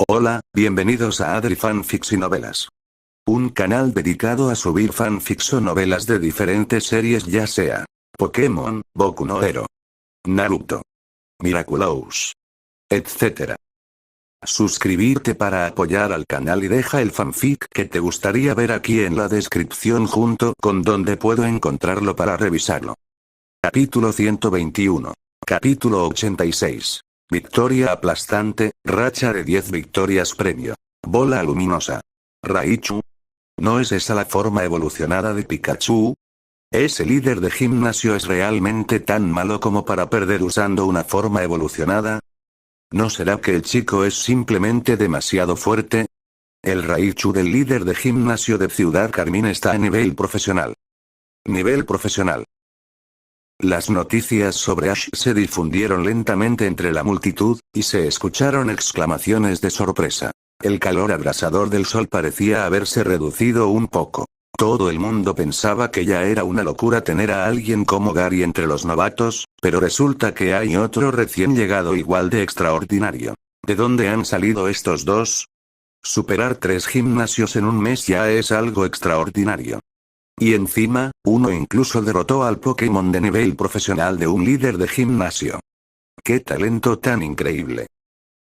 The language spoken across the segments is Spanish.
Hola, bienvenidos a Adri Fanfics y Novelas. Un canal dedicado a subir fanfics o novelas de diferentes series, ya sea Pokémon, Boku no Hero, Naruto, Miraculous, etc. Suscribirte para apoyar al canal y deja el fanfic que te gustaría ver aquí en la descripción junto con donde puedo encontrarlo para revisarlo. Capítulo 121. Capítulo 86. Victoria aplastante, racha de 10 victorias premio. Bola luminosa. Raichu. ¿No es esa la forma evolucionada de Pikachu? ¿Ese líder de gimnasio es realmente tan malo como para perder usando una forma evolucionada? ¿No será que el chico es simplemente demasiado fuerte? El Raichu del líder de gimnasio de Ciudad Carmín está a nivel profesional. Nivel profesional. Las noticias sobre Ash se difundieron lentamente entre la multitud, y se escucharon exclamaciones de sorpresa. El calor abrasador del sol parecía haberse reducido un poco. Todo el mundo pensaba que ya era una locura tener a alguien como Gary entre los novatos, pero resulta que hay otro recién llegado igual de extraordinario. ¿De dónde han salido estos dos? Superar 3 gimnasios en un mes ya es algo extraordinario. Y encima, uno incluso derrotó al Pokémon de nivel profesional de un líder de gimnasio. ¡Qué talento tan increíble!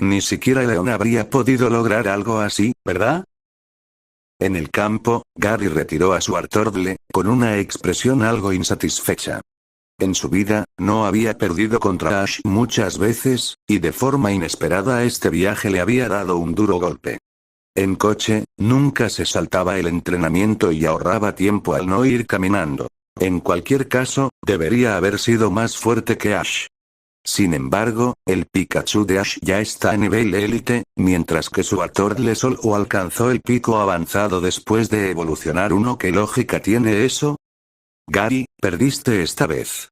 Ni siquiera Leon habría podido lograr algo así, ¿verdad? En el campo, Gary retiró a su Artordle, con una expresión algo insatisfecha. En su vida, no había perdido contra Ash muchas veces, y de forma inesperada este viaje le había dado un duro golpe. En coche, nunca se saltaba el entrenamiento y ahorraba tiempo al no ir caminando. En cualquier caso, debería haber sido más fuerte que Ash. Sin embargo, el Pikachu de Ash ya está a nivel élite, mientras que su Artordle solo alcanzó el pico avanzado después de evolucionar uno. ¿Qué lógica tiene eso? Gary, perdiste esta vez.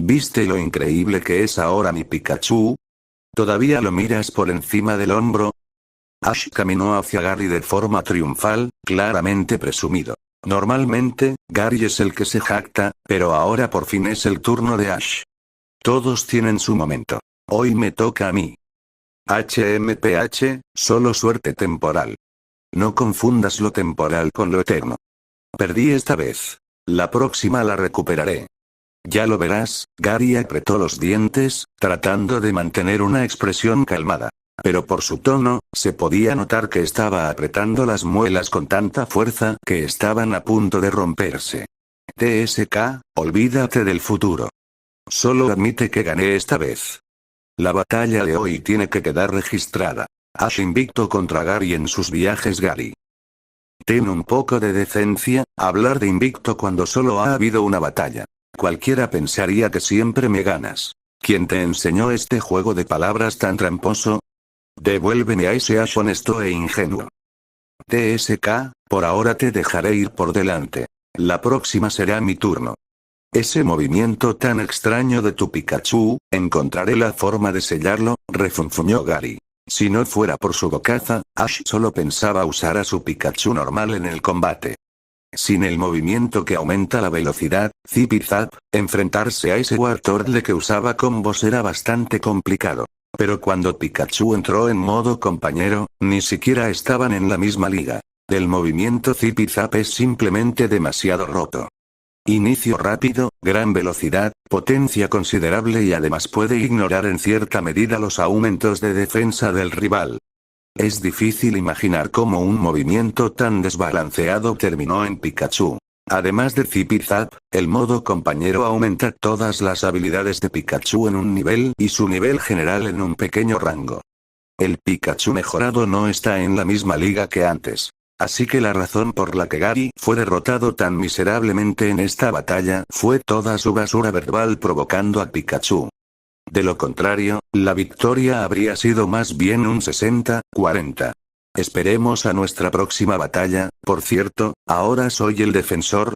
¿Viste lo increíble que es ahora mi Pikachu? ¿Todavía lo miras por encima del hombro? Ash caminó hacia Gary de forma triunfal, claramente presumido. Normalmente, Gary es el que se jacta, pero ahora por fin es el turno de Ash. Todos tienen su momento. Hoy me toca a mí. HMPH, solo suerte temporal. No confundas lo temporal con lo eterno. Perdí esta vez. La próxima la recuperaré. Ya lo verás. Gary apretó los dientes, tratando de mantener una expresión calmada. Pero por su tono, se podía notar que estaba apretando las muelas con tanta fuerza que estaban a punto de romperse. TSK, olvídate del futuro. Solo admite que gané esta vez. La batalla de hoy tiene que quedar registrada. Ash invicto contra Gary en sus viajes. Gary. Ten un poco de decencia, hablar de invicto cuando solo ha habido una batalla. Cualquiera pensaría que siempre me ganas. ¿Quién te enseñó este juego de palabras tan tramposo? Devuélveme a ese Ash honesto e ingenuo. TSK, por ahora te dejaré ir por delante. La próxima será mi turno. Ese movimiento tan extraño de tu Pikachu, encontraré la forma de sellarlo, refunfuñó Gary. Si no fuera por su bocaza, Ash solo pensaba usar a su Pikachu normal en el combate. Sin el movimiento que aumenta la velocidad, Zip y Zap, enfrentarse a ese Wartortle que usaba combos era bastante complicado. Pero cuando Pikachu entró en modo compañero, ni siquiera estaban en la misma liga. El movimiento Zip y Zap es simplemente demasiado roto. Inicio rápido, gran velocidad, potencia considerable y además puede ignorar en cierta medida los aumentos de defensa del rival. Es difícil imaginar cómo un movimiento tan desbalanceado terminó en Pikachu. Además de Zip y Zap, el modo compañero aumenta todas las habilidades de Pikachu en un nivel y su nivel general en un pequeño rango. El Pikachu mejorado no está en la misma liga que antes. Así que la razón por la que Gary fue derrotado tan miserablemente en esta batalla fue toda su basura verbal provocando a Pikachu. De lo contrario, la victoria habría sido más bien un 60-40. Esperemos a nuestra próxima batalla. Por cierto, ahora soy el defensor.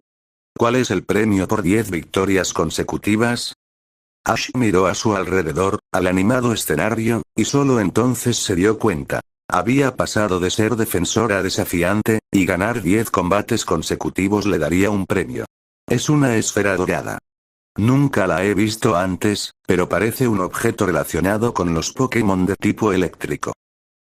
¿Cuál es el premio por 10 victorias consecutivas? Ash miró a su alrededor, al animado escenario, y solo entonces se dio cuenta. Había pasado de ser defensor a desafiante, y ganar 10 combates consecutivos le daría un premio. Es una esfera dorada. Nunca la he visto antes, pero parece un objeto relacionado con los Pokémon de tipo eléctrico.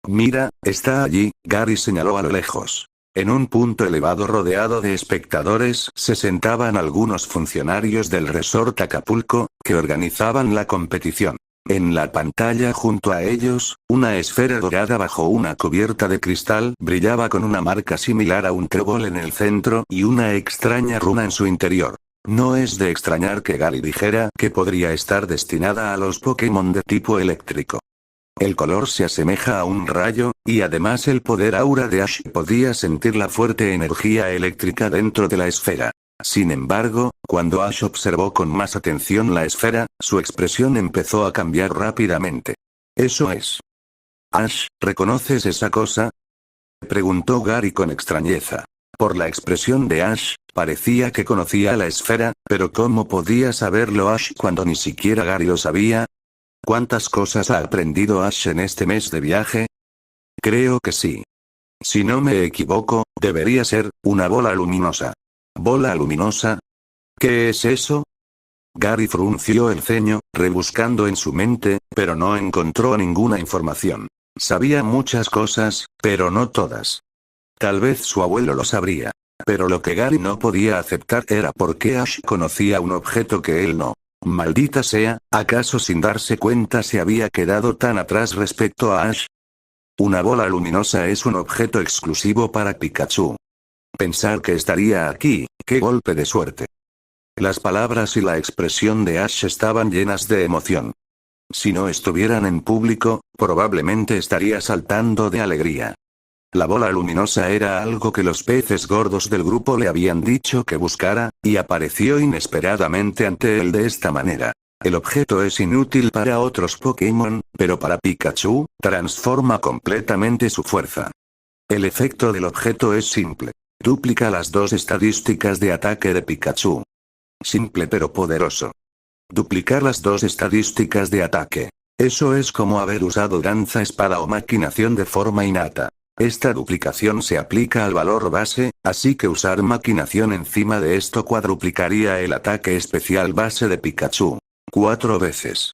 Mira, está allí, Gary señaló a lo lejos. En un punto elevado rodeado de espectadores se sentaban algunos funcionarios del resort Acapulco, que organizaban la competición. En la pantalla junto a ellos, una esfera dorada bajo una cubierta de cristal brillaba con una marca similar a un trébol en el centro y una extraña runa en su interior. No es de extrañar que Gary dijera que podría estar destinada a los Pokémon de tipo eléctrico. El color se asemeja a un rayo, y además el poder aura de Ash podía sentir la fuerte energía eléctrica dentro de la esfera. Sin embargo, cuando Ash observó con más atención la esfera, su expresión empezó a cambiar rápidamente. Eso es. Ash, ¿reconoces esa cosa? Preguntó Gary con extrañeza. Por la expresión de Ash, parecía que conocía la esfera, pero ¿cómo podía saberlo Ash cuando ni siquiera Gary lo sabía? ¿Cuántas cosas ha aprendido Ash en este mes de viaje? Creo que sí. Si no me equivoco, debería ser una bola luminosa. ¿Bola luminosa? ¿Qué es eso? Gary frunció el ceño, rebuscando en su mente, pero no encontró ninguna información. Sabía muchas cosas, pero no todas. Tal vez su abuelo lo sabría. Pero lo que Gary no podía aceptar era por qué Ash conocía un objeto que él no. Maldita sea, ¿acaso sin darse cuenta se había quedado tan atrás respecto a Ash? Una bola luminosa es un objeto exclusivo para Pikachu. Pensar que estaría aquí, qué golpe de suerte. Las palabras y la expresión de Ash estaban llenas de emoción. Si no estuvieran en público, probablemente estaría saltando de alegría. La bola luminosa era algo que los peces gordos del grupo le habían dicho que buscara, y apareció inesperadamente ante él de esta manera. El objeto es inútil para otros Pokémon, pero para Pikachu, transforma completamente su fuerza. El efecto del objeto es simple. Duplica las dos estadísticas de ataque de Pikachu. Simple pero poderoso. Duplicar las dos estadísticas de ataque. Eso es como haber usado danza, espada o maquinación de forma innata. Esta duplicación se aplica al valor base, así que usar maquinación encima de esto cuadruplicaría el ataque especial base de Pikachu. 4 veces.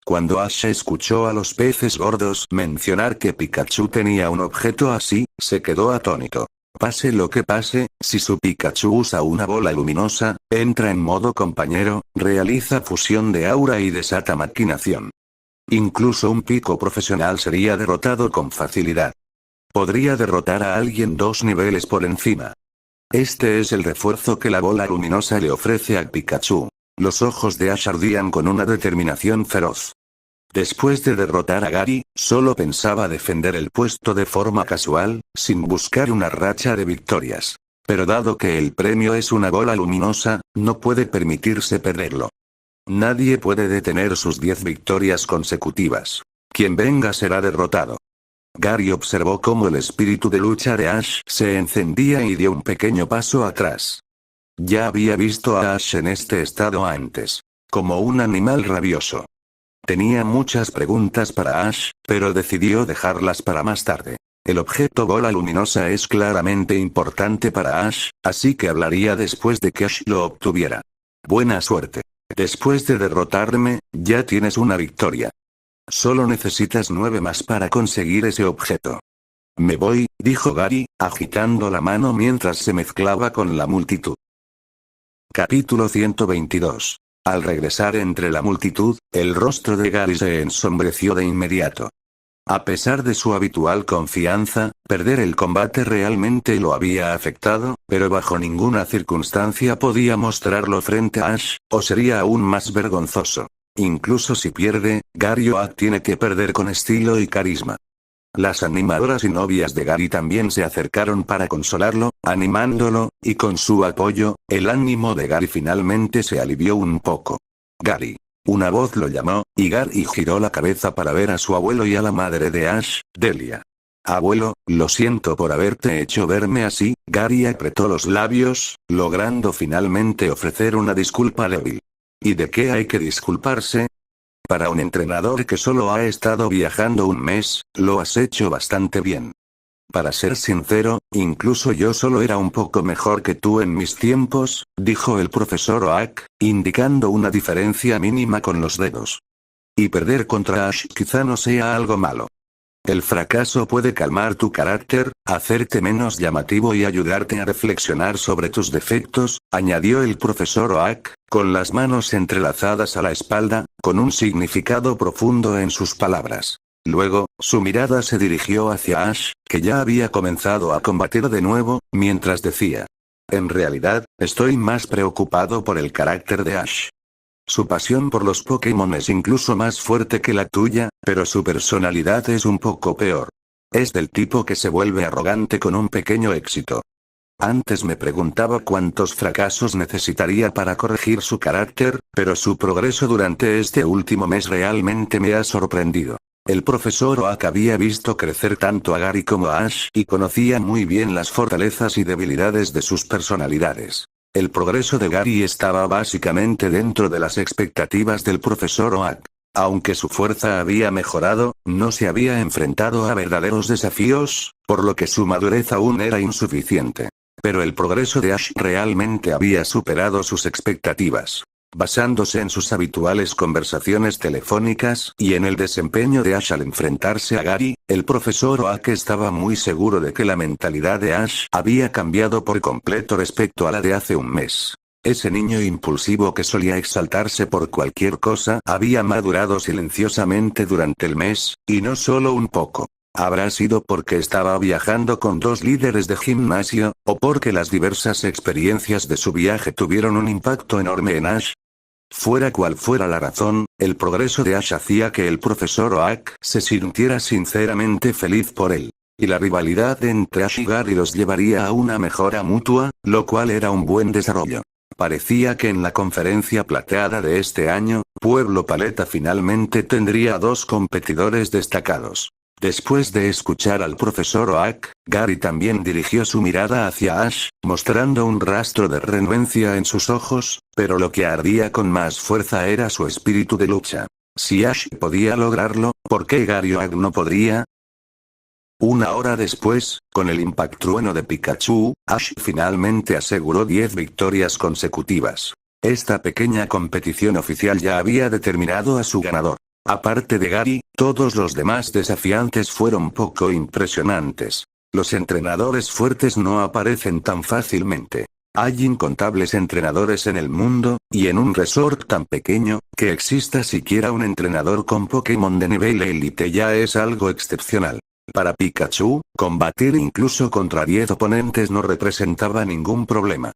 Cuando Ash escuchó a los peces gordos mencionar que Pikachu tenía un objeto así, se quedó atónito. Pase lo que pase, si su Pikachu usa una bola luminosa, entra en modo compañero, realiza fusión de aura y desata maquinación. Incluso un pico profesional sería derrotado con facilidad. Podría derrotar a alguien 2 niveles por encima. Este es el refuerzo que la bola luminosa le ofrece a Pikachu. Los ojos de Ash ardían con una determinación feroz. Después de derrotar a Gary, solo pensaba defender el puesto de forma casual, sin buscar una racha de victorias. Pero dado que el premio es una bola luminosa, no puede permitirse perderlo. Nadie puede detener sus 10 victorias consecutivas. Quien venga será derrotado. Gary observó cómo el espíritu de lucha de Ash se encendía y dio un pequeño paso atrás. Ya había visto a Ash en este estado antes. Como un animal rabioso. Tenía muchas preguntas para Ash, pero decidió dejarlas para más tarde. El objeto bola luminosa es claramente importante para Ash, así que hablaría después de que Ash lo obtuviera. Buena suerte. Después de derrotarme, ya tienes una victoria. Solo necesitas 9 más para conseguir ese objeto. Me voy, dijo Gary, agitando la mano mientras se mezclaba con la multitud. Capítulo 122. Al regresar entre la multitud, el rostro de Gary se ensombreció de inmediato. A pesar de su habitual confianza, perder el combate realmente lo había afectado, pero bajo ninguna circunstancia podía mostrarlo frente a Ash, o sería aún más vergonzoso. Incluso si pierde, Garyoak tiene que perder con estilo y carisma. Las animadoras y novias de Gary también se acercaron para consolarlo, animándolo, y con su apoyo, el ánimo de Gary finalmente se alivió un poco. Gary. Una voz lo llamó, y Gary giró la cabeza para ver a su abuelo y a la madre de Ash, Delia. Abuelo, lo siento por haberte hecho verme así. Gary apretó los labios, logrando finalmente ofrecer una disculpa débil. ¿Y de qué hay que disculparse? Para un entrenador que solo ha estado viajando un mes, lo has hecho bastante bien. Para ser sincero, incluso yo solo era un poco mejor que tú en mis tiempos, dijo el profesor Oak, indicando una diferencia mínima con los dedos. Y perder contra Ash quizá no sea algo malo. El fracaso puede calmar tu carácter, hacerte menos llamativo y ayudarte a reflexionar sobre tus defectos, añadió el profesor Oak, con las manos entrelazadas a la espalda, con un significado profundo en sus palabras. Luego, su mirada se dirigió hacia Ash, que ya había comenzado a combatir de nuevo, mientras decía: en realidad, estoy más preocupado por el carácter de Ash. Su pasión por los Pokémon es incluso más fuerte que la tuya, pero su personalidad es un poco peor. Es del tipo que se vuelve arrogante con un pequeño éxito. Antes me preguntaba cuántos fracasos necesitaría para corregir su carácter, pero su progreso durante este último mes realmente me ha sorprendido. El profesor Oak había visto crecer tanto a Gary como a Ash y conocía muy bien las fortalezas y debilidades de sus personalidades. El progreso de Gary estaba básicamente dentro de las expectativas del profesor Oak. Aunque su fuerza había mejorado, no se había enfrentado a verdaderos desafíos, por lo que su madurez aún era insuficiente. Pero el progreso de Ash realmente había superado sus expectativas. Basándose en sus habituales conversaciones telefónicas y en el desempeño de Ash al enfrentarse a Gary, el profesor Oak estaba muy seguro de que la mentalidad de Ash había cambiado por completo respecto a la de hace un mes. Ese niño impulsivo que solía exaltarse por cualquier cosa había madurado silenciosamente durante el mes, y no solo un poco. Habrá sido porque estaba viajando con 2 líderes de gimnasio, o porque las diversas experiencias de su viaje tuvieron un impacto enorme en Ash. Fuera cual fuera la razón, el progreso de Ash hacía que el profesor Oak se sintiera sinceramente feliz por él. Y la rivalidad entre Ash y Gary los llevaría a una mejora mutua, lo cual era un buen desarrollo. Parecía que en la conferencia plateada de este año, Pueblo Paleta finalmente tendría 2 competidores destacados. Después de escuchar al profesor Oak, Gary también dirigió su mirada hacia Ash, mostrando un rastro de renuencia en sus ojos, pero lo que ardía con más fuerza era su espíritu de lucha. Si Ash podía lograrlo, ¿por qué Gary Oak no podría? Una hora después, con el impactrueno de Pikachu, Ash finalmente aseguró 10 victorias consecutivas. Esta pequeña competición oficial ya había determinado a su ganador. Aparte de Gary, todos los demás desafiantes fueron poco impresionantes. Los entrenadores fuertes no aparecen tan fácilmente. Hay incontables entrenadores en el mundo, y en un resort tan pequeño, que exista siquiera un entrenador con Pokémon de nivel élite ya es algo excepcional. Para Pikachu, combatir incluso contra 10 oponentes no representaba ningún problema.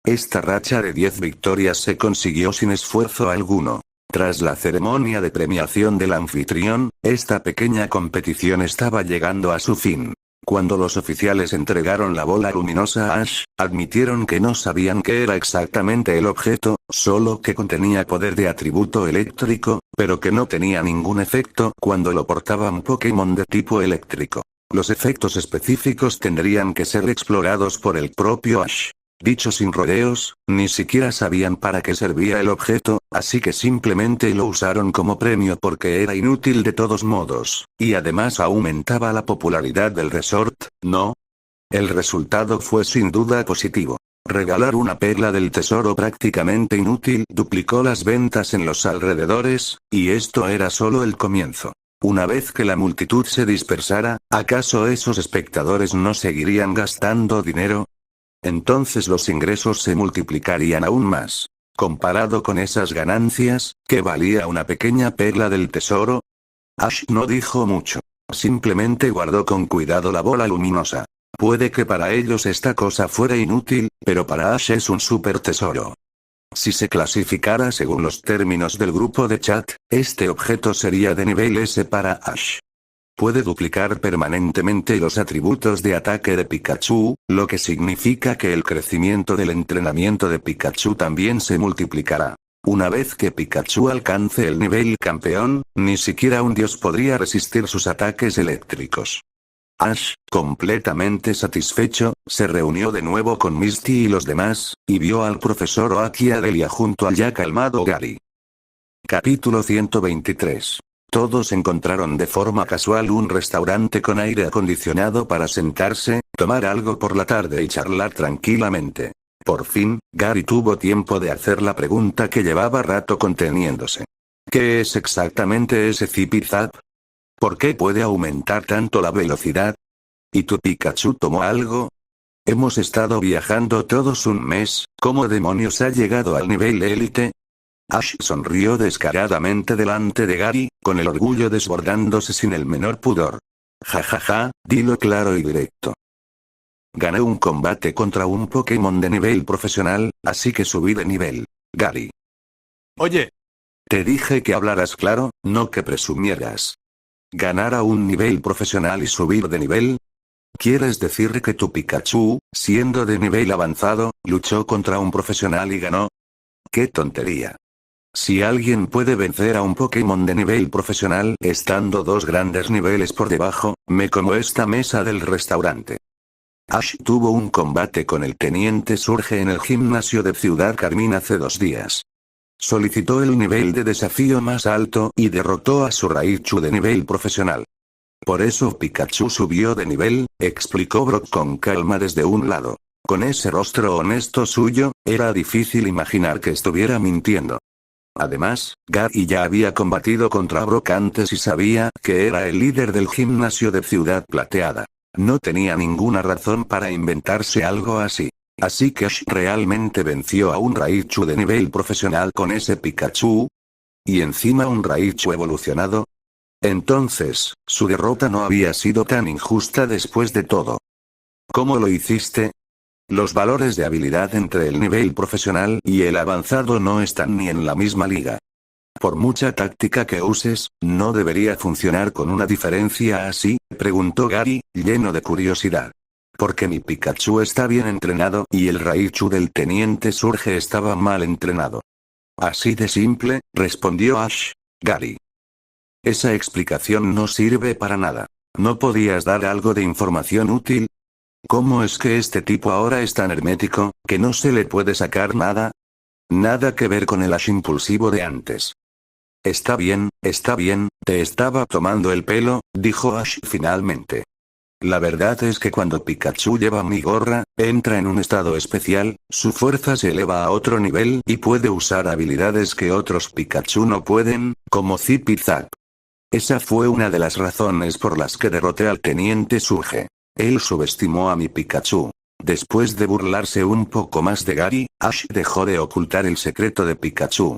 Esta racha de 10 victorias se consiguió sin esfuerzo alguno. Tras la ceremonia de premiación del anfitrión, esta pequeña competición estaba llegando a su fin. Cuando los oficiales entregaron la bola luminosa a Ash, admitieron que no sabían qué era exactamente el objeto, solo que contenía poder de atributo eléctrico, pero que no tenía ningún efecto cuando lo portaban Pokémon de tipo eléctrico. Los efectos específicos tendrían que ser explorados por el propio Ash. Dicho sin rodeos, ni siquiera sabían para qué servía el objeto, así que simplemente lo usaron como premio porque era inútil de todos modos, y además aumentaba la popularidad del resort, ¿no? El resultado fue sin duda positivo. Regalar una perla del tesoro prácticamente inútil duplicó las ventas en los alrededores, y esto era solo el comienzo. Una vez que la multitud se dispersara, ¿acaso esos espectadores no seguirían gastando dinero? Entonces los ingresos se multiplicarían aún más. Comparado con esas ganancias, ¿qué valía una pequeña perla del tesoro? Ash no dijo mucho. Simplemente guardó con cuidado la bola luminosa. Puede que para ellos esta cosa fuera inútil, pero para Ash es un super tesoro. Si se clasificara según los términos del grupo de chat, este objeto sería de nivel S para Ash. Puede duplicar permanentemente los atributos de ataque de Pikachu, lo que significa que el crecimiento del entrenamiento de Pikachu también se multiplicará. Una vez que Pikachu alcance el nivel campeón, ni siquiera un dios podría resistir sus ataques eléctricos. Ash, completamente satisfecho, se reunió de nuevo con Misty y los demás, y vio al profesor Oak y a Delia junto al ya calmado Gary. Capítulo 123. Todos encontraron de forma casual un restaurante con aire acondicionado para sentarse, tomar algo por la tarde y charlar tranquilamente. Por fin, Gary tuvo tiempo de hacer la pregunta que llevaba rato conteniéndose. ¿Qué es exactamente ese Zipi Zap? ¿Por qué puede aumentar tanto la velocidad? ¿Y tu Pikachu tomó algo? Hemos estado viajando todos un mes, ¿cómo demonios ha llegado al nivel élite? Ash sonrió descaradamente delante de Gary, con el orgullo desbordándose sin el menor pudor. Jajaja, dilo claro y directo. Gané un combate contra un Pokémon de nivel profesional, así que subí de nivel. Gary. Oye, Te dije que hablaras claro, no que presumieras. ¿Ganar a un nivel profesional y subir de nivel? ¿Quieres decir que tu Pikachu, siendo de nivel avanzado, luchó contra un profesional y ganó? ¡Qué tontería! Si alguien puede vencer a un Pokémon de nivel profesional estando dos grandes niveles por debajo, me como esta mesa del restaurante. Ash tuvo un combate con el Teniente Surge en el gimnasio de Ciudad Carmín hace 2 días. Solicitó el nivel de desafío más alto y derrotó a su Raichu de nivel profesional. Por eso Pikachu subió de nivel, explicó Brock con calma desde un lado. Con ese rostro honesto suyo, era difícil imaginar que estuviera mintiendo. Además, Gary ya había combatido contra Brock antes y sabía que era el líder del gimnasio de Ciudad Plateada. No tenía ninguna razón para inventarse algo así. Así que Ash realmente venció a un Raichu de nivel profesional con ese Pikachu. Y encima un Raichu evolucionado. Entonces, su derrota no había sido tan injusta después de todo. ¿Cómo lo hiciste? Los valores de habilidad entre el nivel profesional y el avanzado no están ni en la misma liga. Por mucha táctica que uses, ¿no debería funcionar con una diferencia así?, preguntó Gary, lleno de curiosidad. Porque mi Pikachu está bien entrenado y el Raichu del Teniente Surge estaba mal entrenado. Así de simple, respondió Ash. Gary. Esa explicación no sirve para nada. ¿No podías dar algo de información útil? ¿Cómo es que este tipo ahora es tan hermético, que no se le puede sacar nada? Nada que ver con el Ash impulsivo de antes. Está bien, te estaba tomando el pelo, dijo Ash finalmente. La verdad es que cuando Pikachu lleva mi gorra, entra en un estado especial, su fuerza se eleva a otro nivel y puede usar habilidades que otros Pikachu no pueden, como Zip y Zap. Esa fue una de las razones por las que derroté al Teniente Surge. Él subestimó a mi Pikachu. Después de burlarse un poco más de Gary, Ash dejó de ocultar el secreto de Pikachu.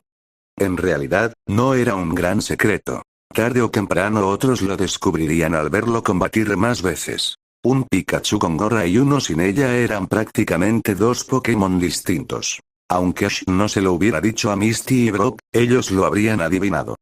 En realidad, no era un gran secreto. Tarde o temprano otros lo descubrirían al verlo combatir más veces. Un Pikachu con gorra y uno sin ella eran prácticamente dos Pokémon distintos. Aunque Ash no se lo hubiera dicho a Misty y Brock, ellos lo habrían adivinado.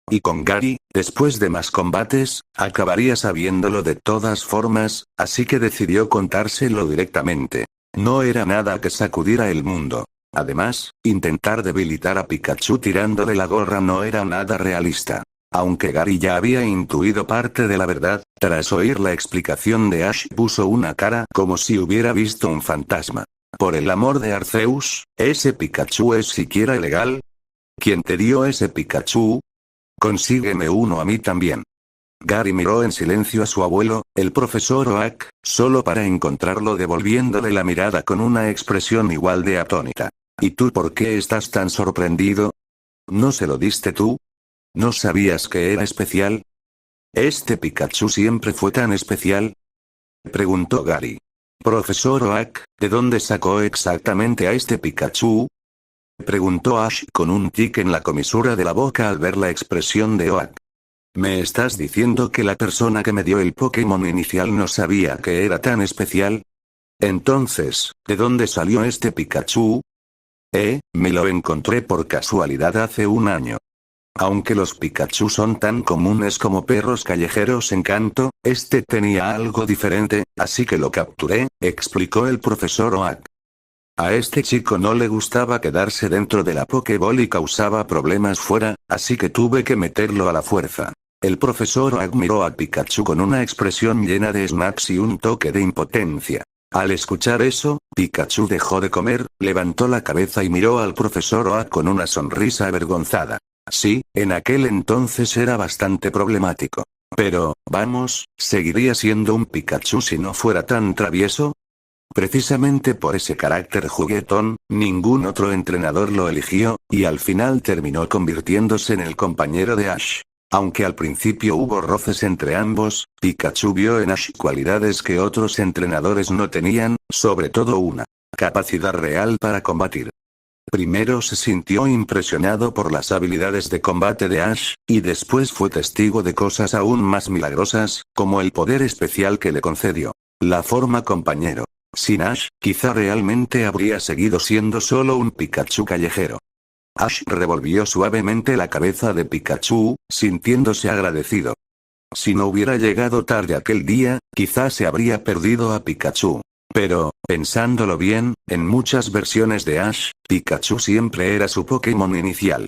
Y con Gary, después de más combates, acabaría sabiéndolo de todas formas, así que decidió contárselo directamente. No era nada que sacudiera el mundo. Además, intentar debilitar a Pikachu tirándole la gorra no era nada realista. Aunque Gary ya había intuido parte de la verdad, tras oír la explicación de Ash puso una cara como si hubiera visto un fantasma. Por el amor de Arceus, ¿ese Pikachu es siquiera ilegal? ¿Quién te dio ese Pikachu? Consígueme uno a mí también. Gary miró en silencio a su abuelo, el profesor Oak, solo para encontrarlo devolviéndole la mirada con una expresión igual de atónita. ¿Y tú por qué estás tan sorprendido? ¿No se lo diste tú? ¿No sabías que era especial? ¿Este Pikachu siempre fue tan especial?, preguntó Gary. Profesor Oak, ¿de dónde sacó exactamente a este Pikachu?, preguntó Ash con un tic en la comisura de la boca al ver la expresión de Oak. ¿Me estás diciendo que la persona que me dio el Pokémon inicial no sabía que era tan especial? Entonces, ¿de dónde salió este Pikachu? Me lo encontré por casualidad hace un año. Aunque los Pikachu son tan comunes como perros callejeros en Kanto, este tenía algo diferente, así que lo capturé, explicó el profesor Oak. A este chico no le gustaba quedarse dentro de la Pokéball y causaba problemas fuera, así que tuve que meterlo a la fuerza. El profesor Oak miró a Pikachu con una expresión llena de smacks y un toque de impotencia. Al escuchar eso, Pikachu dejó de comer, levantó la cabeza y miró al profesor Oak con una sonrisa avergonzada. Sí, en aquel entonces era bastante problemático. Pero, vamos, ¿seguiría siendo un Pikachu si no fuera tan travieso? Precisamente por ese carácter juguetón, ningún otro entrenador lo eligió, y al final terminó convirtiéndose en el compañero de Ash. Aunque al principio hubo roces entre ambos, Pikachu vio en Ash cualidades que otros entrenadores no tenían, sobre todo una capacidad real para combatir. Primero se sintió impresionado por las habilidades de combate de Ash, y después fue testigo de cosas aún más milagrosas, como el poder especial que le concedió la forma compañero. Sin Ash, quizá realmente habría seguido siendo solo un Pikachu callejero. Ash revolvió suavemente la cabeza de Pikachu, sintiéndose agradecido. Si no hubiera llegado tarde aquel día, quizás se habría perdido a Pikachu. Pero, pensándolo bien, en muchas versiones de Ash, Pikachu siempre era su Pokémon inicial.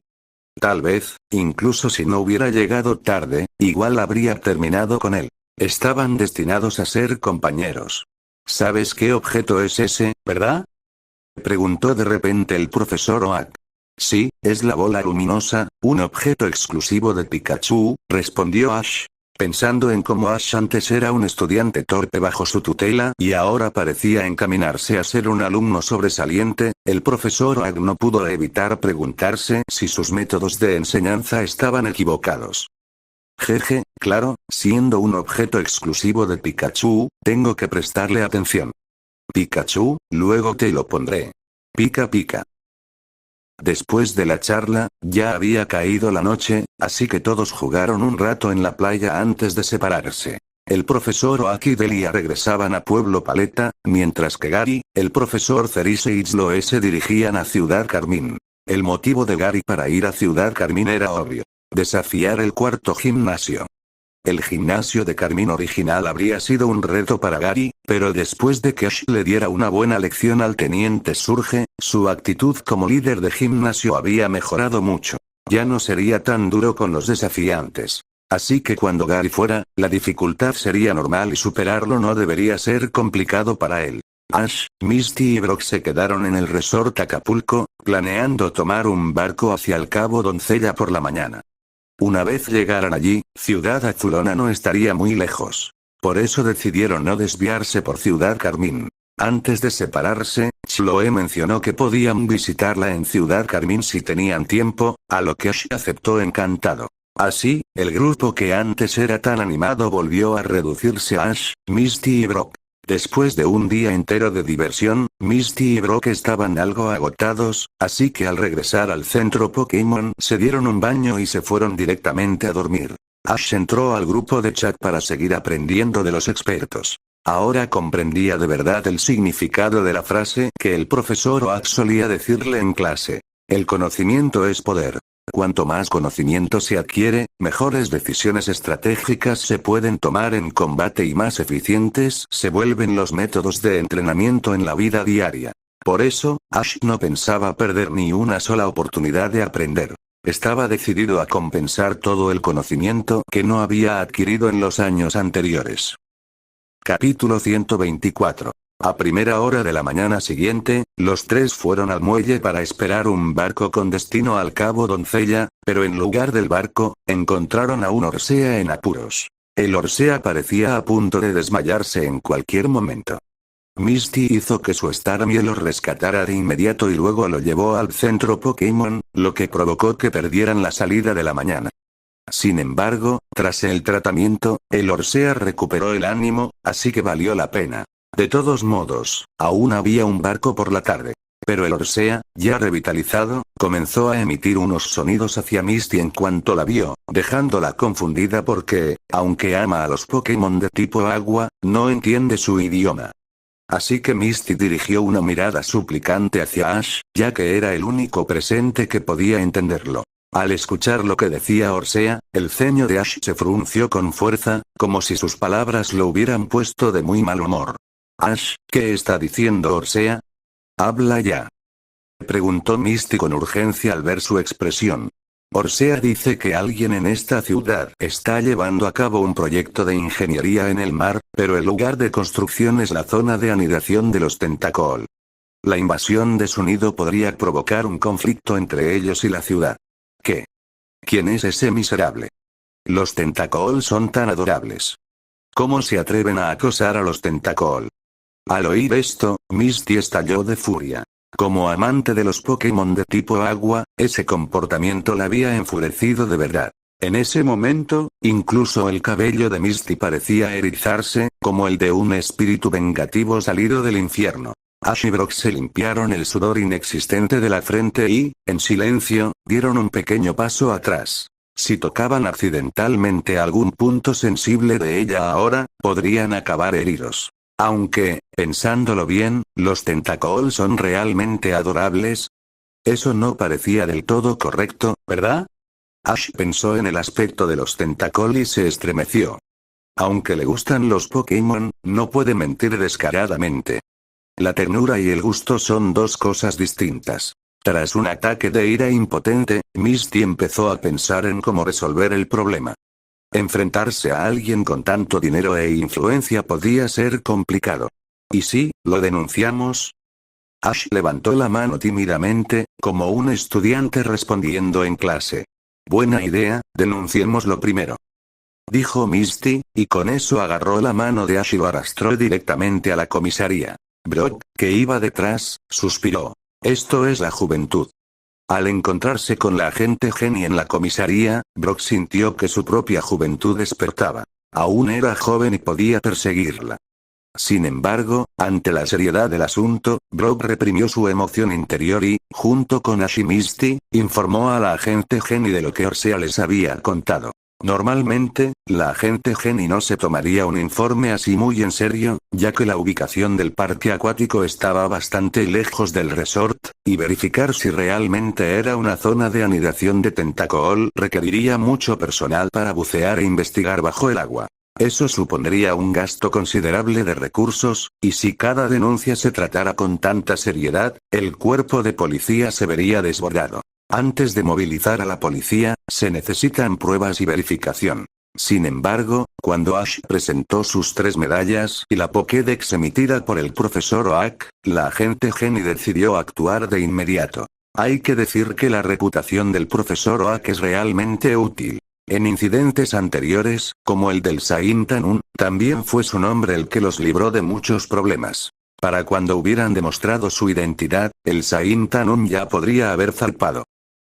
Tal vez, incluso si no hubiera llegado tarde, igual habría terminado con él. Estaban destinados a ser compañeros. ¿Sabes qué objeto es ese, verdad? Preguntó de repente el profesor Oak. Sí, es la bola luminosa, un objeto exclusivo de Pikachu, respondió Ash. Pensando en cómo Ash antes era un estudiante torpe bajo su tutela y ahora parecía encaminarse a ser un alumno sobresaliente, el profesor Oak no pudo evitar preguntarse si sus métodos de enseñanza estaban equivocados. Jeje, claro, siendo un objeto exclusivo de Pikachu, tengo que prestarle atención. Pikachu, luego te lo pondré. Pica pica. Después de la charla, ya había caído la noche, así que todos jugaron un rato en la playa antes de separarse. El profesor Oak y Delia regresaban a Pueblo Paleta, mientras que Gary, el profesor Cerise y Sloe se dirigían a Ciudad Carmín. El motivo de Gary para ir a Ciudad Carmín era obvio. Desafiar el cuarto gimnasio. El gimnasio de Carmín original habría sido un reto para Gary, pero después de que Ash le diera una buena lección al teniente Surge, su actitud como líder de gimnasio había mejorado mucho. Ya no sería tan duro con los desafiantes. Así que cuando Gary fuera, la dificultad sería normal y superarlo no debería ser complicado para él. Ash, Misty y Brock se quedaron en el resort Acapulco, planeando tomar un barco hacia el Cabo Doncella por la mañana. Una vez llegaran allí, Ciudad Azulona no estaría muy lejos. Por eso decidieron no desviarse por Ciudad Carmín. Antes de separarse, Chloe mencionó que podían visitarla en Ciudad Carmín si tenían tiempo, a lo que Ash aceptó encantado. Así, el grupo que antes era tan animado volvió a reducirse a Ash, Misty y Brock. Después de un día entero de diversión, Misty y Brock estaban algo agotados, así que al regresar al centro Pokémon se dieron un baño y se fueron directamente a dormir. Ash entró al grupo de chat para seguir aprendiendo de los expertos. Ahora comprendía de verdad el significado de la frase que el profesor Oak solía decirle en clase. El conocimiento es poder. Cuanto más conocimiento se adquiere, mejores decisiones estratégicas se pueden tomar en combate y más eficientes se vuelven los métodos de entrenamiento en la vida diaria. Por eso, Ash no pensaba perder ni una sola oportunidad de aprender. Estaba decidido a compensar todo el conocimiento que no había adquirido en los años anteriores. Capítulo 124. A primera hora de la mañana siguiente, los tres fueron al muelle para esperar un barco con destino al Cabo Doncella, pero en lugar del barco, encontraron a un Orsea en apuros. El Orsea parecía a punto de desmayarse en cualquier momento. Misty hizo que su Starmie lo rescatara de inmediato y luego lo llevó al centro Pokémon, lo que provocó que perdieran la salida de la mañana. Sin embargo, tras el tratamiento, el Orsea recuperó el ánimo, así que valió la pena. De todos modos, aún había un barco por la tarde. Pero el Orsea, ya revitalizado, comenzó a emitir unos sonidos hacia Misty en cuanto la vio, dejándola confundida porque, aunque ama a los Pokémon de tipo agua, no entiende su idioma. Así que Misty dirigió una mirada suplicante hacia Ash, ya que era el único presente que podía entenderlo. Al escuchar lo que decía Orsea, el ceño de Ash se frunció con fuerza, como si sus palabras lo hubieran puesto de muy mal humor. Ash, ¿qué está diciendo Orsea? Habla ya. Preguntó Misty con urgencia al ver su expresión. Orsea dice que alguien en esta ciudad está llevando a cabo un proyecto de ingeniería en el mar, pero el lugar de construcción es la zona de anidación de los Tentacool. La invasión de su nido podría provocar un conflicto entre ellos y la ciudad. ¿Qué? ¿Quién es ese miserable? Los Tentacool son tan adorables. ¿Cómo se atreven a acosar a los Tentacool? Al oír esto, Misty estalló de furia. Como amante de los Pokémon de tipo agua, ese comportamiento la había enfurecido de verdad. En ese momento, incluso el cabello de Misty parecía erizarse, como el de un espíritu vengativo salido del infierno. Ash y Brock se limpiaron el sudor inexistente de la frente y, en silencio, dieron un pequeño paso atrás. Si tocaban accidentalmente algún punto sensible de ella ahora, podrían acabar heridos. Aunque, pensándolo bien, los Tentacol son realmente adorables. Eso no parecía del todo correcto, ¿verdad? Ash pensó en el aspecto de los Tentacol y se estremeció. Aunque le gustan los Pokémon, no puede mentir descaradamente. La ternura y el gusto son dos cosas distintas. Tras un ataque de ira impotente, Misty empezó a pensar en cómo resolver el problema. Enfrentarse a alguien con tanto dinero e influencia podía ser complicado. ¿Y si lo denunciamos? Ash levantó la mano tímidamente, como un estudiante respondiendo en clase. Buena idea, denunciémoslo primero. Dijo Misty, y con eso agarró la mano de Ash y lo arrastró directamente a la comisaría. Brock, que iba detrás, suspiró. Esto es la juventud. Al encontrarse con la agente Jenny en la comisaría, Brock sintió que su propia juventud despertaba. Aún era joven y podía perseguirla. Sin embargo, ante la seriedad del asunto, Brock reprimió su emoción interior y, junto con Ash y Misty, informó a la agente Jenny de lo que Orsea les había contado. Normalmente, la agente Jenny no se tomaría un informe así muy en serio, ya que la ubicación del parque acuático estaba bastante lejos del resort, y verificar si realmente era una zona de anidación de Tentacol requeriría mucho personal para bucear e investigar bajo el agua. Eso supondría un gasto considerable de recursos, y si cada denuncia se tratara con tanta seriedad, el cuerpo de policía se vería desbordado. Antes de movilizar a la policía, se necesitan pruebas y verificación. Sin embargo, cuando Ash presentó sus 3 medallas y la Pokédex emitida por el profesor Oak, la agente Jenny decidió actuar de inmediato. Hay que decir que la reputación del profesor Oak es realmente útil. En incidentes anteriores, como el del Saint-Anun, también fue su nombre el que los libró de muchos problemas. Para cuando hubieran demostrado su identidad, el Saint-Anun ya podría haber zarpado.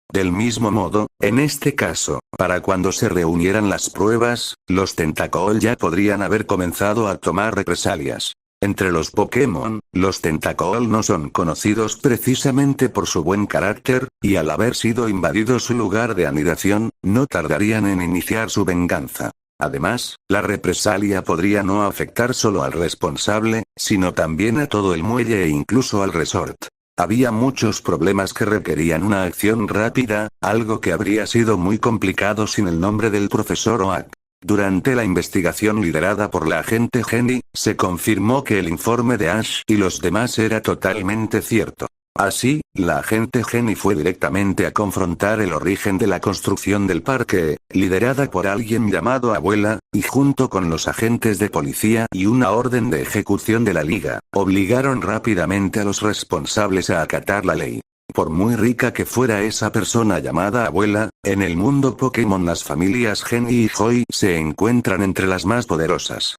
Del mismo modo, en este caso, para cuando se reunieran las pruebas, los Tentacol ya podrían haber comenzado a tomar represalias. Entre los Pokémon, los Tentacol no son conocidos precisamente por su buen carácter, y al haber sido invadido su lugar de anidación, no tardarían en iniciar su venganza. Además, la represalia podría no afectar solo al responsable, sino también a todo el muelle e incluso al resort. Había muchos problemas que requerían una acción rápida, algo que habría sido muy complicado sin el nombre del profesor Oak. Durante la investigación liderada por la agente Jenny, se confirmó que el informe de Ash y los demás era totalmente cierto. Así, la agente Jenny fue directamente a confrontar el origen de la construcción del parque, liderada por alguien llamado Abuela, y junto con los agentes de policía y una orden de ejecución de la liga, obligaron rápidamente a los responsables a acatar la ley. Por muy rica que fuera esa persona llamada Abuela, en el mundo Pokémon las familias Jenny y Joy se encuentran entre las más poderosas.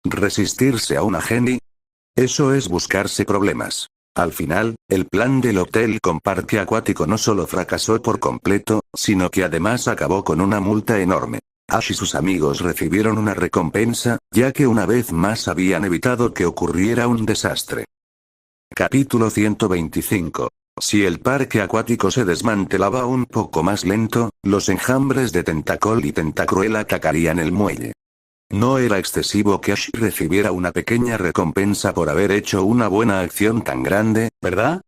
¿Resistirse a una Jenny? Eso es buscarse problemas. Al final, el plan del hotel con parque acuático no solo fracasó por completo, sino que además acabó con una multa enorme. Ash y sus amigos recibieron una recompensa, ya que una vez más habían evitado que ocurriera un desastre. Capítulo 125. Si el parque acuático se desmantelaba un poco más lento, los enjambres de Tentacol y Tentacruel atacarían el muelle. No era excesivo que Ash recibiera una pequeña recompensa por haber hecho una buena acción tan grande, ¿verdad?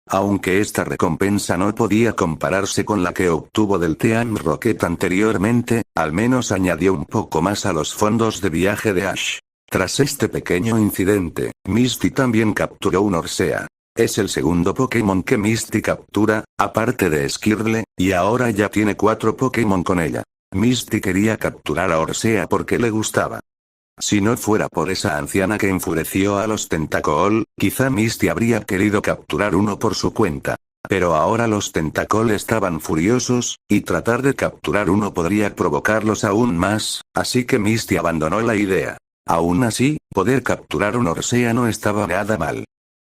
Aunque esta recompensa no podía compararse con la que obtuvo del Team Rocket anteriormente, al menos añadió un poco más a los fondos de viaje de Ash. Tras este pequeño incidente, Misty también capturó un Orsea. Es el segundo Pokémon que Misty captura, aparte de Skirtle, y ahora ya tiene 4 Pokémon con ella. Misty quería capturar a Orsea porque le gustaba. Si no fuera por esa anciana que enfureció a los Tentacol, quizá Misty habría querido capturar uno por su cuenta. Pero ahora los Tentacol estaban furiosos, y tratar de capturar uno podría provocarlos aún más, así que Misty abandonó la idea. Aún así, poder capturar un Orsea no estaba nada mal.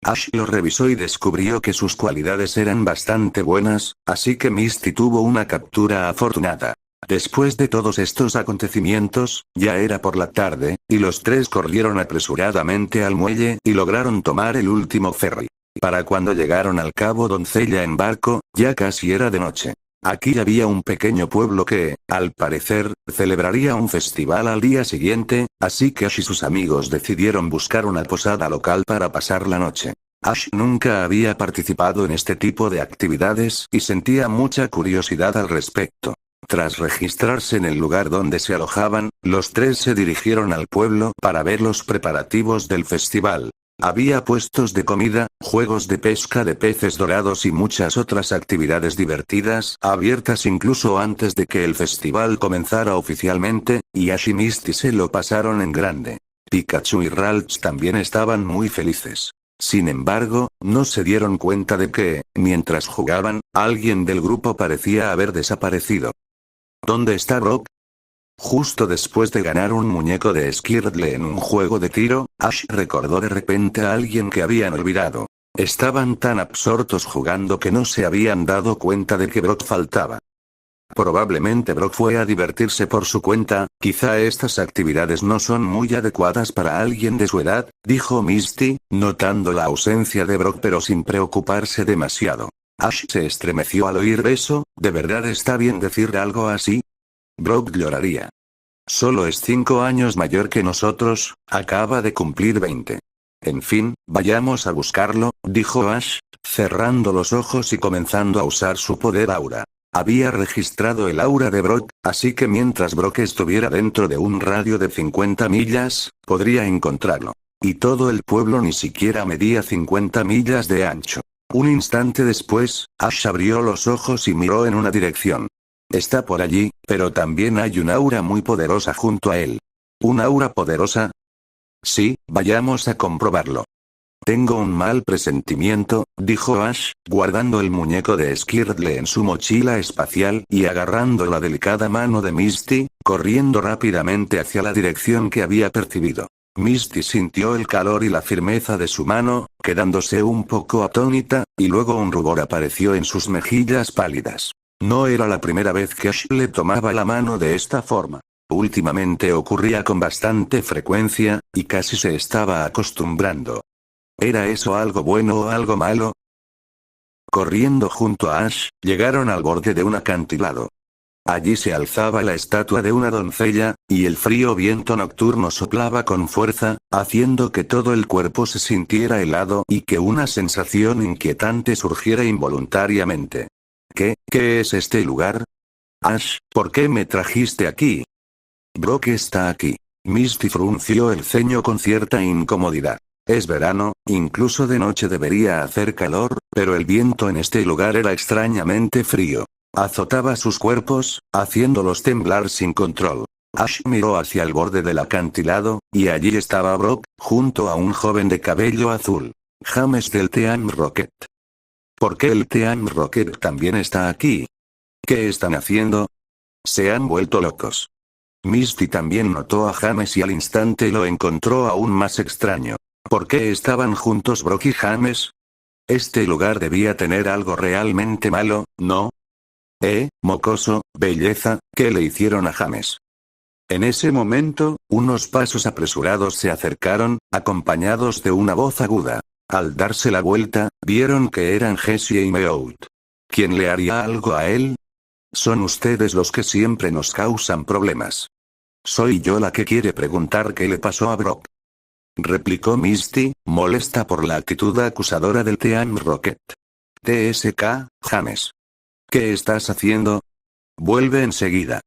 Ash lo revisó y descubrió que sus cualidades eran bastante buenas, así que Misty tuvo una captura afortunada. Después de todos estos acontecimientos, ya era por la tarde, y los tres corrieron apresuradamente al muelle y lograron tomar el último ferry. Para cuando llegaron al cabo Doncella en barco, ya casi era de noche. Aquí había un pequeño pueblo que, al parecer, celebraría un festival al día siguiente, así que Ash y sus amigos decidieron buscar una posada local para pasar la noche. Ash nunca había participado en este tipo de actividades y sentía mucha curiosidad al respecto. Tras registrarse en el lugar donde se alojaban, los tres se dirigieron al pueblo para ver los preparativos del festival. Había puestos de comida, juegos de pesca de peces dorados y muchas otras actividades divertidas, abiertas incluso antes de que el festival comenzara oficialmente, y Ash y Misty se lo pasaron en grande. Pikachu y Ralts también estaban muy felices. Sin embargo, no se dieron cuenta de que, mientras jugaban, alguien del grupo parecía haber desaparecido. ¿Dónde está Brock? Justo después de ganar un muñeco de Squirtle en un juego de tiro, Ash recordó de repente a alguien que habían olvidado. Estaban tan absortos jugando que no se habían dado cuenta de que Brock faltaba. Probablemente Brock fue a divertirse por su cuenta, quizá estas actividades no son muy adecuadas para alguien de su edad, dijo Misty, notando la ausencia de Brock pero sin preocuparse demasiado. Ash se estremeció al oír eso, ¿de verdad está bien decir algo así? Brock lloraría. Solo es 5 años mayor que nosotros, acaba de cumplir 20. En fin, vayamos a buscarlo, dijo Ash, cerrando los ojos y comenzando a usar su poder aura. Había registrado el aura de Brock, así que mientras Brock estuviera dentro de un radio de 50 millas, podría encontrarlo. Y todo el pueblo ni siquiera medía 50 millas de ancho. Un instante después, Ash abrió los ojos y miró en una dirección. Está por allí, pero también hay un aura muy poderosa junto a él. ¿Un aura poderosa? Sí, vayamos a comprobarlo. Tengo un mal presentimiento, dijo Ash, guardando el muñeco de Squirtle en su mochila espacial y agarrando la delicada mano de Misty, corriendo rápidamente hacia la dirección que había percibido. Misty sintió el calor y la firmeza de su mano, quedándose un poco atónita, y luego un rubor apareció en sus mejillas pálidas. No era la primera vez que Ash le tomaba la mano de esta forma. Últimamente ocurría con bastante frecuencia, y casi se estaba acostumbrando. ¿Era eso algo bueno o algo malo? Corriendo junto a Ash, llegaron al borde de un acantilado. Allí se alzaba la estatua de una doncella, y el frío viento nocturno soplaba con fuerza, haciendo que todo el cuerpo se sintiera helado y que una sensación inquietante surgiera involuntariamente. ¿Qué es este lugar? Ash, ¿por qué me trajiste aquí? Brock está aquí. Misty frunció el ceño con cierta incomodidad. Es verano, incluso de noche debería hacer calor, pero el viento en este lugar era extrañamente frío. Azotaba sus cuerpos, haciéndolos temblar sin control. Ash miró hacia el borde del acantilado, y allí estaba Brock, junto a un joven de cabello azul. James del Team Rocket. ¿Por qué el Team Rocket también está aquí? ¿Qué están haciendo? Se han vuelto locos. Misty también notó a James y al instante lo encontró aún más extraño. ¿Por qué estaban juntos Brock y James? Este lugar debía tener algo realmente malo, ¿no? Mocoso, belleza, ¿qué le hicieron a James? En ese momento, unos pasos apresurados se acercaron, acompañados de una voz aguda. Al darse la vuelta, vieron que eran Jessie y Meowth. ¿Quién le haría algo a él? Son ustedes los que siempre nos causan problemas. Soy yo la que quiere preguntar qué le pasó a Brock. Replicó Misty, molesta por la actitud acusadora del Team Rocket. TSK, James. ¿Qué estás haciendo? Vuelve enseguida.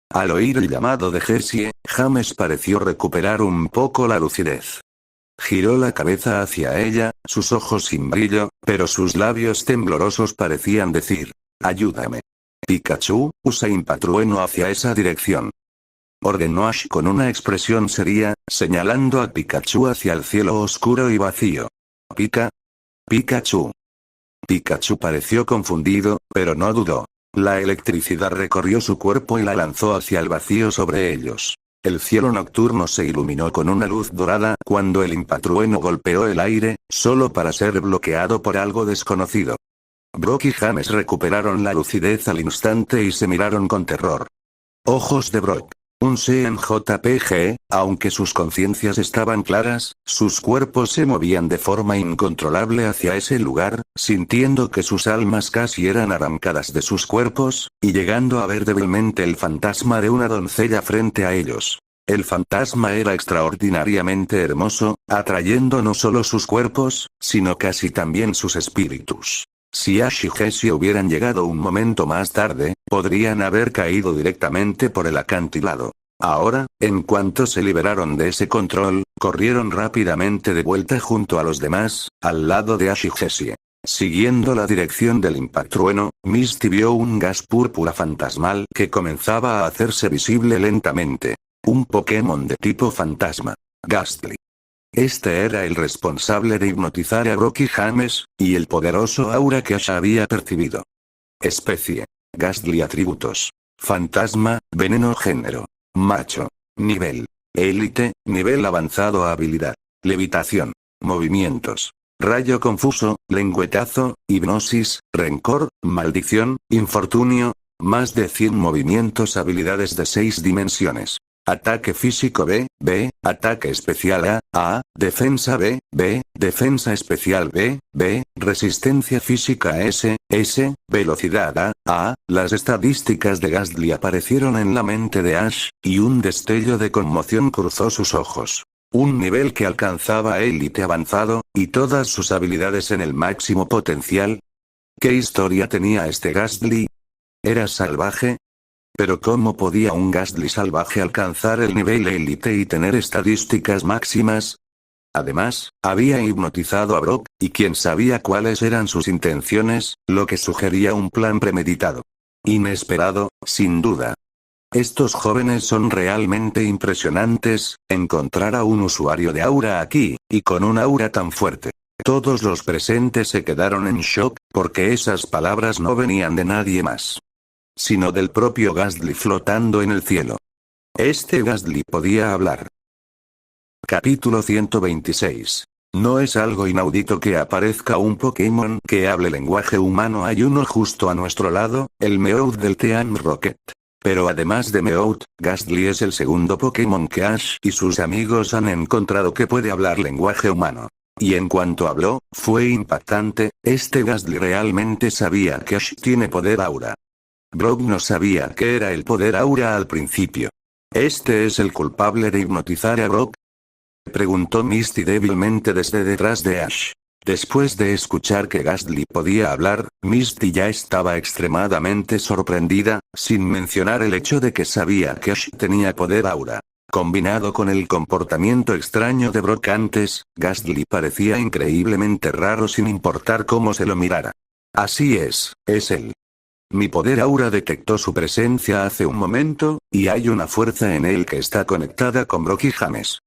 Al oír el llamado de Jessie, James pareció recuperar un poco la lucidez. Giró la cabeza hacia ella, sus ojos sin brillo, pero sus labios temblorosos parecían decir, ayúdame. Pikachu, usa Impatrueno hacia esa dirección. Ordenó Ash con una expresión seria, señalando a Pikachu hacia el cielo oscuro y vacío. Pikachu. Pikachu pareció confundido, pero no dudó. La electricidad recorrió su cuerpo y la lanzó hacia el vacío sobre ellos. El cielo nocturno se iluminó con una luz dorada cuando el Impatrueno golpeó el aire, solo para ser bloqueado por algo desconocido. Brock y James recuperaron la lucidez al instante y se miraron con terror. Ojos de Brock. Un CNJPG, aunque sus conciencias estaban claras, sus cuerpos se movían de forma incontrolable hacia ese lugar, sintiendo que sus almas casi eran arrancadas de sus cuerpos, y llegando a ver débilmente el fantasma de una doncella frente a ellos. El fantasma era extraordinariamente hermoso, atrayendo no solo sus cuerpos, sino casi también sus espíritus. Si Ash y Jessie hubieran llegado un momento más tarde, podrían haber caído directamente por el acantilado. Ahora, en cuanto se liberaron de ese control, corrieron rápidamente de vuelta junto a los demás, al lado de Ash y Jessie. Siguiendo la dirección del impactrueno, Misty vio un gas púrpura fantasmal que comenzaba a hacerse visible lentamente. Un Pokémon de tipo fantasma. Gastly. Este era el responsable de hipnotizar a Brock y James, y el poderoso aura que Ash había percibido. Especie. Gastly. Atributos. Fantasma, veneno. Género. Macho. Nivel. Élite, nivel avanzado. Habilidad. Levitación. Movimientos. Rayo confuso, lengüetazo, hipnosis, rencor, maldición, infortunio. Más de 100 movimientos. Habilidades de 6 dimensiones. Ataque físico B, B, ataque especial A, defensa B, B, defensa especial B, B, resistencia física S, S, velocidad A. Las estadísticas de Gastly aparecieron en la mente de Ash, y un destello de conmoción cruzó sus ojos. Un nivel que alcanzaba élite avanzado, y todas sus habilidades en el máximo potencial. ¿Qué historia tenía este Gastly? ¿Era salvaje? Pero ¿cómo podía un Gastly salvaje alcanzar el nivel élite y tener estadísticas máximas? Además, había hipnotizado a Brock, y quién sabía cuáles eran sus intenciones, lo que sugería un plan premeditado. Inesperado, sin duda. Estos jóvenes son realmente impresionantes, encontrar a un usuario de aura aquí, y con un aura tan fuerte. Todos los presentes se quedaron en shock, porque esas palabras no venían de nadie más, sino del propio Gastly flotando en el cielo. Este Gastly podía hablar. Capítulo 126. No es algo inaudito que aparezca un Pokémon que hable lenguaje humano. Hay uno justo a nuestro lado, el Meowth del Team Rocket. Pero además de Meowth, Gastly es el segundo Pokémon que Ash y sus amigos han encontrado que puede hablar lenguaje humano. Y en cuanto habló, fue impactante. Este Gastly realmente sabía que Ash tiene poder aura. Brock no sabía qué era el poder aura al principio. ¿Este es el culpable de hipnotizar a Brock?, preguntó Misty débilmente desde detrás de Ash. Después de escuchar que Gastly podía hablar, Misty ya estaba extremadamente sorprendida, sin mencionar el hecho de que sabía que Ash tenía poder aura. Combinado con el comportamiento extraño de Brock antes, Gastly parecía increíblemente raro sin importar cómo se lo mirara. Así es él. Mi poder aura detectó su presencia hace un momento, y hay una fuerza en él que está conectada con Brock y James.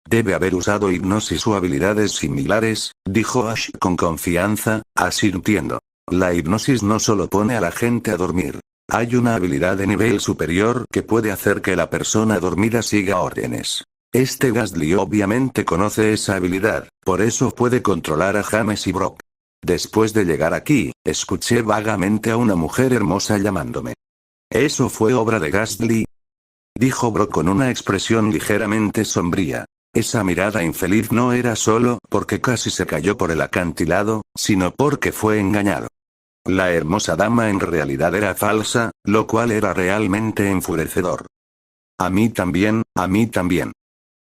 Debe haber usado hipnosis o habilidades similares, dijo Ash con confianza, asintiendo. La hipnosis no solo pone a la gente a dormir. Hay una habilidad de nivel superior que puede hacer que la persona dormida siga órdenes. Este Gastly obviamente conoce esa habilidad, por eso puede controlar a James y Brock. Después de llegar aquí, escuché vagamente a una mujer hermosa llamándome. ¿Eso fue obra de Gastly?, dijo Brock con una expresión ligeramente sombría. Esa mirada infeliz no era solo porque casi se cayó por el acantilado, sino porque fue engañado. La hermosa dama en realidad era falsa, lo cual era realmente enfurecedor. A mí también, a mí también.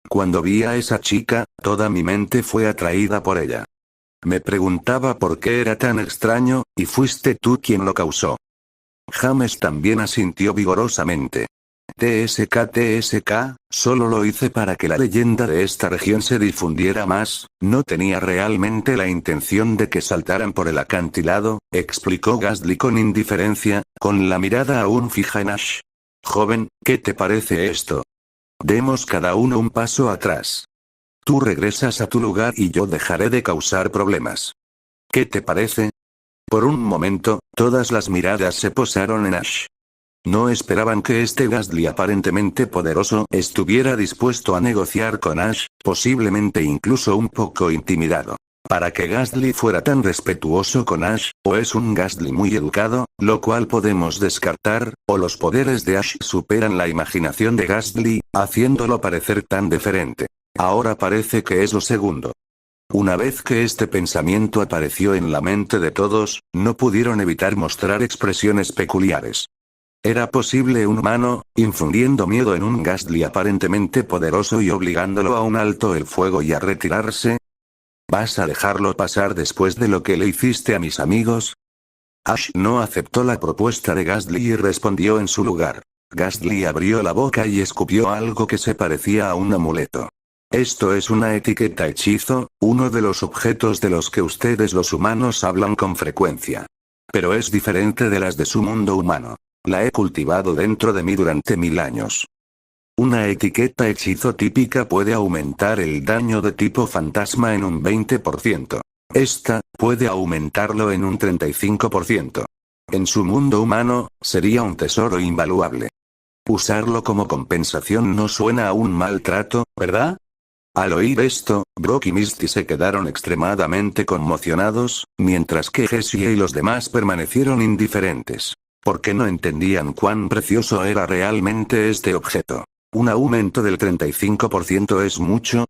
Cuando vi a esa chica, toda mi mente fue atraída por ella. Me preguntaba por qué era tan extraño, y fuiste tú quien lo causó. James también asintió vigorosamente. TSK, solo lo hice para que la leyenda de esta región se difundiera más, no tenía realmente la intención de que saltaran por el acantilado, explicó Gastly con indiferencia, con la mirada aún fija en Ash. Joven, ¿qué te parece esto? Demos cada uno un paso atrás. Tú regresas a tu lugar y yo dejaré de causar problemas. ¿Qué te parece? Por un momento, todas las miradas se posaron en Ash. No esperaban que este Gastly aparentemente poderoso estuviera dispuesto a negociar con Ash, posiblemente incluso un poco intimidado. Para que Gastly fuera tan respetuoso con Ash, o es un Gastly muy educado, lo cual podemos descartar, o los poderes de Ash superan la imaginación de Gastly, haciéndolo parecer tan diferente. Ahora parece que es lo segundo. Una vez que este pensamiento apareció en la mente de todos, no pudieron evitar mostrar expresiones peculiares. ¿Era posible un humano, infundiendo miedo en un Gastly aparentemente poderoso y obligándolo a un alto el fuego y a retirarse? ¿Vas a dejarlo pasar después de lo que le hiciste a mis amigos? Ash no aceptó la propuesta de Gastly y respondió en su lugar. Gastly abrió la boca y escupió algo que se parecía a un amuleto. Esto es una etiqueta hechizo, uno de los objetos de los que ustedes los humanos hablan con frecuencia. Pero es diferente de las de su mundo humano. La he cultivado dentro de mí durante 1000 años. Una etiqueta hechizo típica puede aumentar el daño de tipo fantasma en un 20%. Esta, puede aumentarlo en un 35%. En su mundo humano, sería un tesoro invaluable. Usarlo como compensación no suena a un maltrato, ¿verdad? Al oír esto, Brock y Misty se quedaron extremadamente conmocionados, mientras que Jessie y los demás permanecieron indiferentes. Porque no entendían cuán precioso era realmente este objeto. ¿Un aumento del 35% es mucho?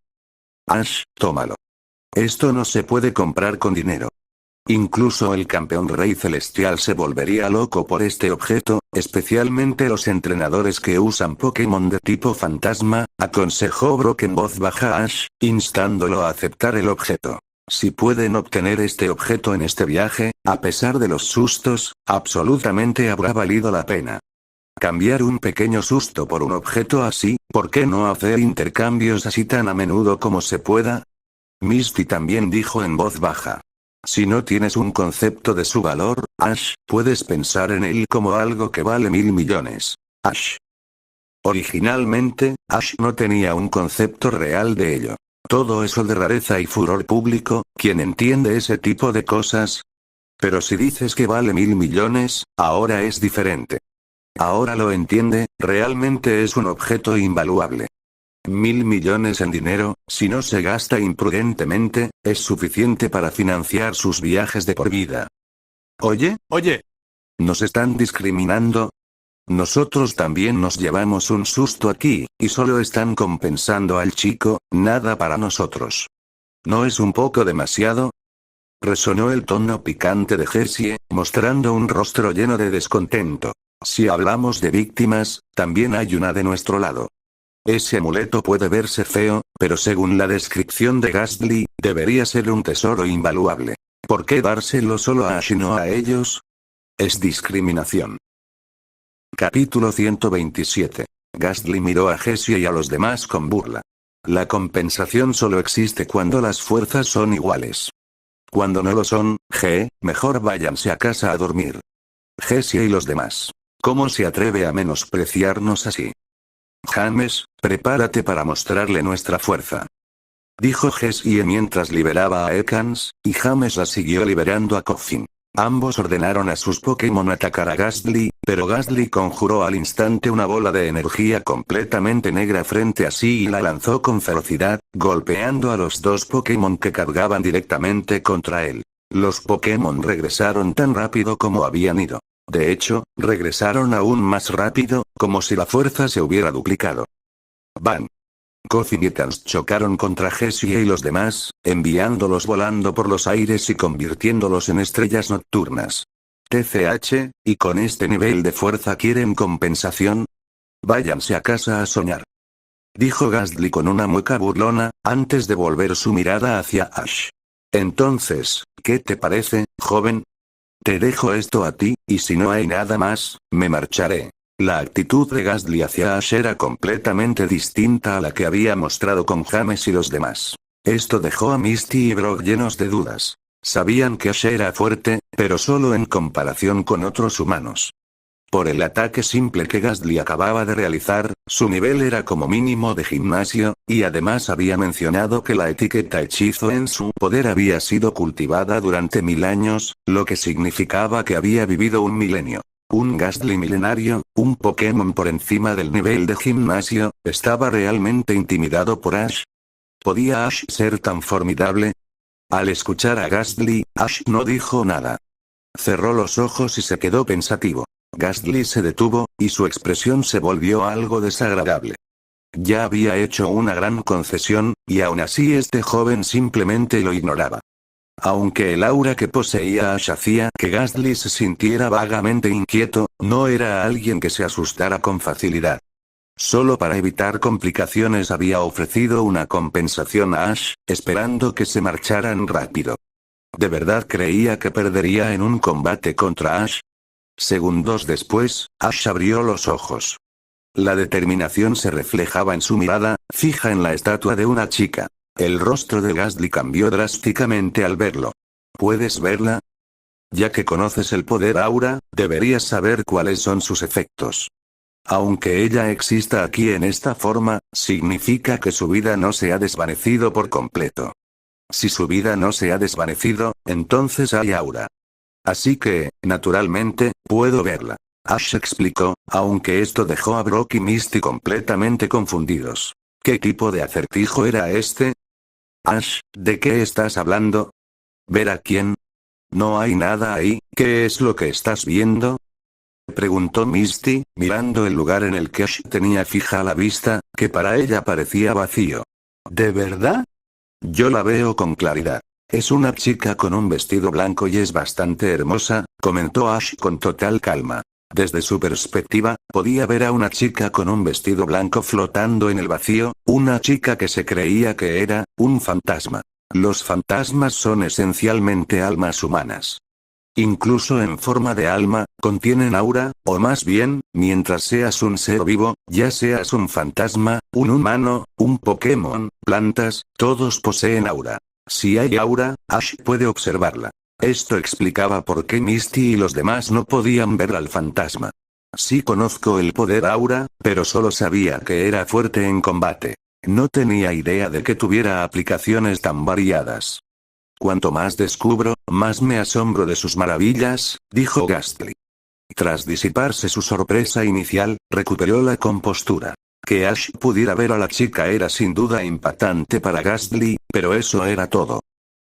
Ash, tómalo. Esto no se puede comprar con dinero. Incluso el campeón rey celestial se volvería loco por este objeto, especialmente los entrenadores que usan Pokémon de tipo fantasma, aconsejó Brock en voz baja a Ash, instándolo a aceptar el objeto. Si pueden obtener este objeto en este viaje, a pesar de los sustos, absolutamente habrá valido la pena. Cambiar un pequeño susto por un objeto así, ¿por qué no hacer intercambios así tan a menudo como se pueda? Misty también dijo en voz baja. Si no tienes un concepto de su valor, Ash, puedes pensar en él como algo que vale 1000 millones. Ash. Originalmente, Ash no tenía un concepto real de ello. Todo eso de rareza y furor público, ¿quién entiende ese tipo de cosas? Pero si dices que vale 1000 millones, ahora es diferente. Ahora lo entiende, realmente es un objeto invaluable. 1000 millones en dinero, si no se gasta imprudentemente, es suficiente para financiar sus viajes de por vida. Oye, ¿nos están discriminando? Nosotros también nos llevamos un susto aquí, y solo están compensando al chico, nada para nosotros. ¿No es un poco demasiado? Resonó el tono picante de Jessie, mostrando un rostro lleno de descontento. Si hablamos de víctimas, también hay una de nuestro lado. Ese amuleto puede verse feo, pero según la descripción de Gastly, debería ser un tesoro invaluable. ¿Por qué dárselo solo a Ash y no a ellos? Es discriminación. Capítulo 127. Gastly miró a Jessie y a los demás con burla. La compensación solo existe cuando las fuerzas son iguales. Cuando no lo son, mejor váyanse a casa a dormir. Jessie y los demás. ¿Cómo se atreve a menospreciarnos así? James, prepárate para mostrarle nuestra fuerza. Dijo Jessie mientras liberaba a Ekans, y James la siguió liberando a Koffing. Ambos ordenaron a sus Pokémon atacar a Gastly, pero Gastly conjuró al instante una bola de energía completamente negra frente a sí y la lanzó con ferocidad, golpeando a los dos Pokémon que cargaban directamente contra él. Los Pokémon regresaron tan rápido como habían ido. De hecho, regresaron aún más rápido, como si la fuerza se hubiera duplicado. ¡Bam! Koffing y Ekans chocaron contra Jessie y los demás, enviándolos volando por los aires y convirtiéndolos en estrellas nocturnas. TCH, ¿y con este nivel de fuerza quieren compensación? Váyanse a casa a soñar. Dijo Gastly con una mueca burlona, antes de volver su mirada hacia Ash. Entonces, ¿qué te parece, joven? Te dejo esto a ti, y si no hay nada más, me marcharé. La actitud de Gastly hacia Ash era completamente distinta a la que había mostrado con James y los demás. Esto dejó a Misty y Brock llenos de dudas. Sabían que Ash era fuerte, pero solo en comparación con otros humanos. Por el ataque simple que Gastly acababa de realizar, su nivel era como mínimo de gimnasio, y además había mencionado que la etiqueta hechizo en su poder había sido cultivada durante 1000 años, lo que significaba que había vivido un milenio. Un Gastly milenario, un Pokémon por encima del nivel de gimnasio, ¿estaba realmente intimidado por Ash? ¿Podía Ash ser tan formidable? Al escuchar a Ghastly, Ash no dijo nada. Cerró los ojos y se quedó pensativo. Ghastly se detuvo, y su expresión se volvió algo desagradable. Ya había hecho una gran concesión, y aún así este joven simplemente lo ignoraba. Aunque el aura que poseía Ash hacía que Ghastly se sintiera vagamente inquieto, no era alguien que se asustara con facilidad. Solo para evitar complicaciones había ofrecido una compensación a Ash, esperando que se marcharan rápido. ¿De verdad creía que perdería en un combate contra Ash? Segundos después, Ash abrió los ojos. La determinación se reflejaba en su mirada, fija en la estatua de una chica. El rostro de Ghastly cambió drásticamente al verlo. ¿Puedes verla? Ya que conoces el poder aura, deberías saber cuáles son sus efectos. Aunque ella exista aquí en esta forma, significa que su vida no se ha desvanecido por completo. Si su vida no se ha desvanecido, entonces hay aura. Así que, naturalmente, puedo verla. Ash explicó, aunque esto dejó a Brock y Misty completamente confundidos. ¿Qué tipo de acertijo era este? Ash, ¿de qué estás hablando? ¿Ver a quién? No hay nada ahí, ¿qué es lo que estás viendo? Preguntó Misty, mirando el lugar en el que Ash tenía fija la vista, que para ella parecía vacío. ¿De verdad? Yo la veo con claridad. Es una chica con un vestido blanco y es bastante hermosa, comentó Ash con total calma. Desde su perspectiva, podía ver a una chica con un vestido blanco flotando en el vacío, una chica que se creía que era un fantasma. Los fantasmas son esencialmente almas humanas. Incluso en forma de alma, contienen aura, o más bien, mientras seas un ser vivo, ya seas un fantasma, un humano, un Pokémon, plantas, todos poseen aura. Si hay aura, Ash puede observarla. Esto explicaba por qué Misty y los demás no podían ver al fantasma. Sí conozco el poder aura, pero solo sabía que era fuerte en combate. No tenía idea de que tuviera aplicaciones tan variadas. Cuanto más descubro, más me asombro de sus maravillas, dijo Ghastly. Tras disiparse su sorpresa inicial, recuperó la compostura. Que Ash pudiera ver a la chica era sin duda impactante para Ghastly, pero eso era todo.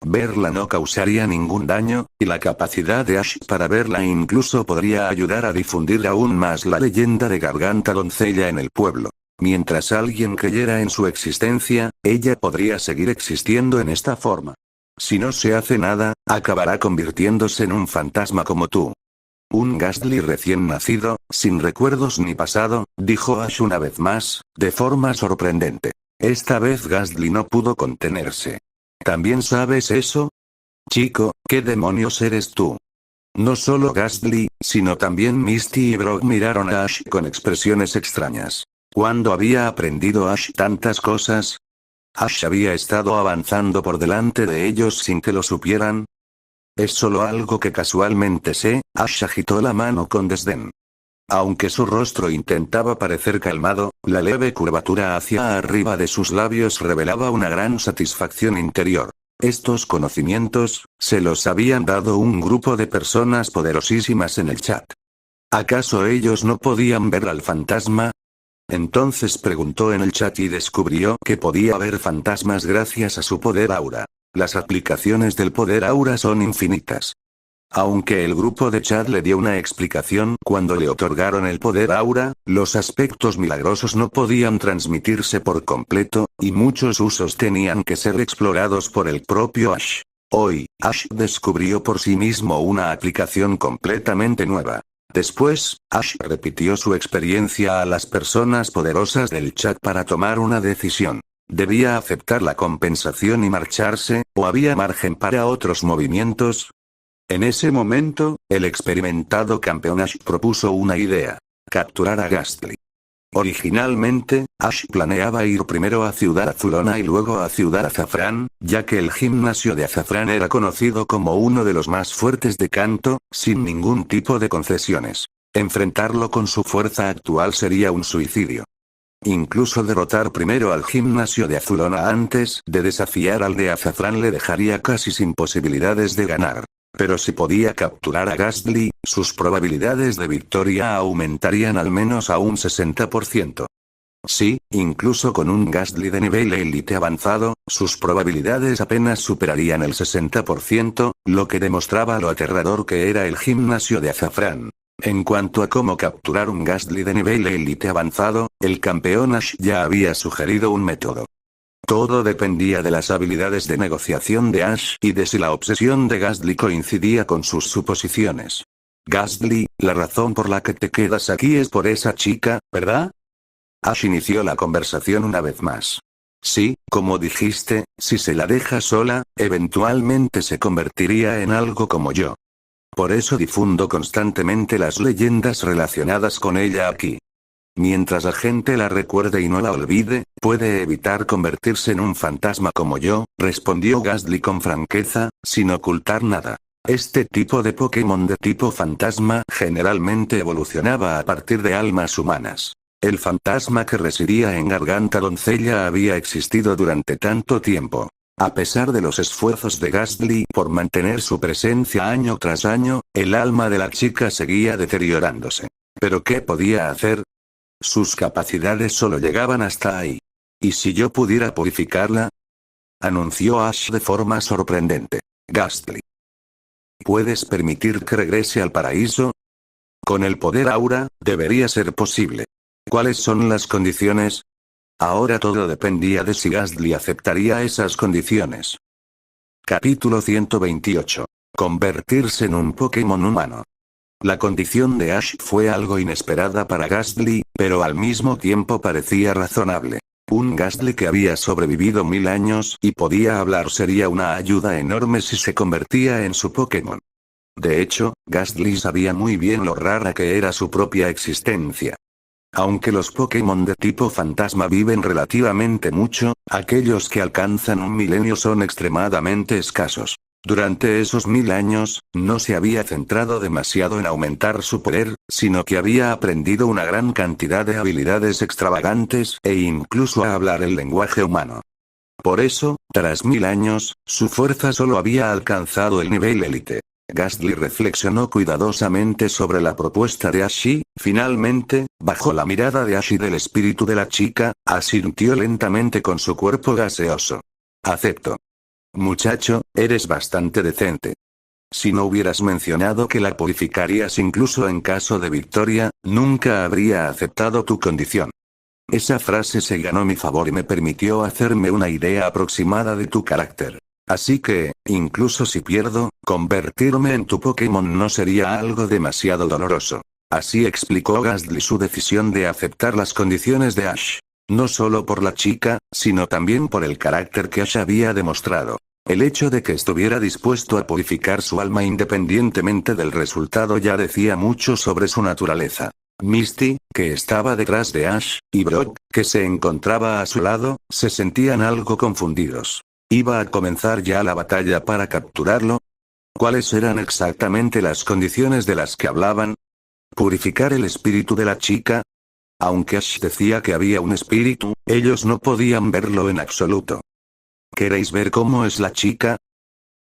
Verla no causaría ningún daño, y la capacidad de Ash para verla incluso podría ayudar a difundir aún más la leyenda de Garganta Doncella en el pueblo. Mientras alguien creyera en su existencia, ella podría seguir existiendo en esta forma. Si no se hace nada, acabará convirtiéndose en un fantasma como tú. Un Ghastly recién nacido, sin recuerdos ni pasado, dijo Ash una vez más, de forma sorprendente. Esta vez Ghastly no pudo contenerse. ¿También sabes eso? Chico, ¿qué demonios eres tú? No solo Ghastly, sino también Misty y Brock miraron a Ash con expresiones extrañas. ¿Cuándo había aprendido Ash tantas cosas? ¿Ash había estado avanzando por delante de ellos sin que lo supieran? Es solo algo que casualmente sé, Ash agitó la mano con desdén. Aunque su rostro intentaba parecer calmado, la leve curvatura hacia arriba de sus labios revelaba una gran satisfacción interior. Estos conocimientos, se los habían dado un grupo de personas poderosísimas en el chat. ¿Acaso ellos no podían ver al fantasma? Entonces preguntó en el chat y descubrió que podía ver fantasmas gracias a su poder aura. Las aplicaciones del poder aura son infinitas. Aunque el grupo de chat le dio una explicación cuando le otorgaron el poder aura, los aspectos milagrosos no podían transmitirse por completo, y muchos usos tenían que ser explorados por el propio Ash. Hoy, Ash descubrió por sí mismo una aplicación completamente nueva. Después, Ash repitió su experiencia a las personas poderosas del chat para tomar una decisión. ¿Debía aceptar la compensación y marcharse, o había margen para otros movimientos? En ese momento, el experimentado campeón Ash propuso una idea: capturar a Ghastly. Originalmente, Ash planeaba ir primero a Ciudad Azulona y luego a Ciudad Azafrán, ya que el gimnasio de Azafrán era conocido como uno de los más fuertes de Kanto, sin ningún tipo de concesiones. Enfrentarlo con su fuerza actual sería un suicidio. Incluso derrotar primero al gimnasio de Azulona antes de desafiar al de Azafrán le dejaría casi sin posibilidades de ganar. Pero si podía capturar a Ghastly, sus probabilidades de victoria aumentarían al menos a un 60%. Sí, incluso con un Ghastly de nivel élite avanzado, sus probabilidades apenas superarían el 60%, lo que demostraba lo aterrador que era el gimnasio de Azafrán. En cuanto a cómo capturar un Ghastly de nivel élite avanzado, el campeón Ash ya había sugerido un método. Todo dependía de las habilidades de negociación de Ash y de si la obsesión de Ghastly coincidía con sus suposiciones. Ghastly, la razón por la que te quedas aquí es por esa chica, ¿verdad? Ash inició la conversación una vez más. Sí, como dijiste, si se la deja sola, eventualmente se convertiría en algo como yo. Por eso difundo constantemente las leyendas relacionadas con ella aquí. Mientras la gente la recuerde y no la olvide, puede evitar convertirse en un fantasma como yo, respondió Ghastly con franqueza, sin ocultar nada. Este tipo de Pokémon de tipo fantasma generalmente evolucionaba a partir de almas humanas. El fantasma que residía en Garganta Doncella había existido durante tanto tiempo. A pesar de los esfuerzos de Ghastly por mantener su presencia año tras año, el alma de la chica seguía deteriorándose. ¿Pero qué podía hacer? Sus capacidades solo llegaban hasta ahí. ¿Y si yo pudiera purificarla? Anunció Ash de forma sorprendente. Ghastly. ¿Puedes permitir que regrese al paraíso? Con el poder aura, debería ser posible. ¿Cuáles son las condiciones? Ahora todo dependía de si Ghastly aceptaría esas condiciones. Capítulo 128. Convertirse en un Pokémon humano. La condición de Ash fue algo inesperada para Ghastly, pero al mismo tiempo parecía razonable. Un Ghastly que había sobrevivido 1000 años y podía hablar sería una ayuda enorme si se convertía en su Pokémon. De hecho, Ghastly sabía muy bien lo rara que era su propia existencia. Aunque los Pokémon de tipo fantasma viven relativamente mucho, aquellos que alcanzan un milenio son extremadamente escasos. Durante esos 1000 años, no se había centrado demasiado en aumentar su poder, sino que había aprendido una gran cantidad de habilidades extravagantes e incluso a hablar el lenguaje humano. Por eso, tras 1000 años, su fuerza solo había alcanzado el nivel élite. Ghastly reflexionó cuidadosamente sobre la propuesta de Ash y, finalmente, bajo la mirada de Ash y del espíritu de la chica, asintió lentamente con su cuerpo gaseoso. Acepto. Muchacho, eres bastante decente. Si no hubieras mencionado que la purificarías incluso en caso de victoria, nunca habría aceptado tu condición. Esa frase se ganó mi favor y me permitió hacerme una idea aproximada de tu carácter. Así que, incluso si pierdo, convertirme en tu Pokémon no sería algo demasiado doloroso. Así explicó Ghastly su decisión de aceptar las condiciones de Ash. No solo por la chica, sino también por el carácter que Ash había demostrado. El hecho de que estuviera dispuesto a purificar su alma independientemente del resultado ya decía mucho sobre su naturaleza. Misty, que estaba detrás de Ash, y Brock, que se encontraba a su lado, se sentían algo confundidos. ¿Iba a comenzar ya la batalla para capturarlo? ¿Cuáles eran exactamente las condiciones de las que hablaban? ¿Purificar el espíritu de la chica? Aunque Ash decía que había un espíritu, ellos no podían verlo en absoluto. ¿Queréis ver cómo es la chica?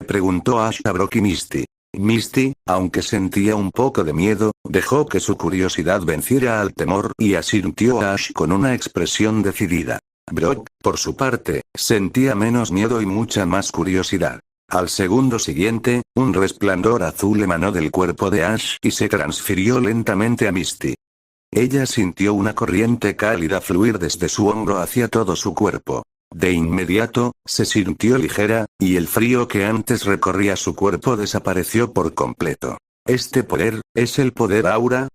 Preguntó Ash a Brock y Misty. Misty, aunque sentía un poco de miedo, dejó que su curiosidad venciera al temor y asintió a Ash con una expresión decidida. Brock, por su parte, sentía menos miedo y mucha más curiosidad. Al segundo siguiente, un resplandor azul emanó del cuerpo de Ash y se transfirió lentamente a Misty. Ella sintió una corriente cálida fluir desde su hombro hacia todo su cuerpo. De inmediato, se sintió ligera, y el frío que antes recorría su cuerpo desapareció por completo. ¿Este poder, es el poder aura?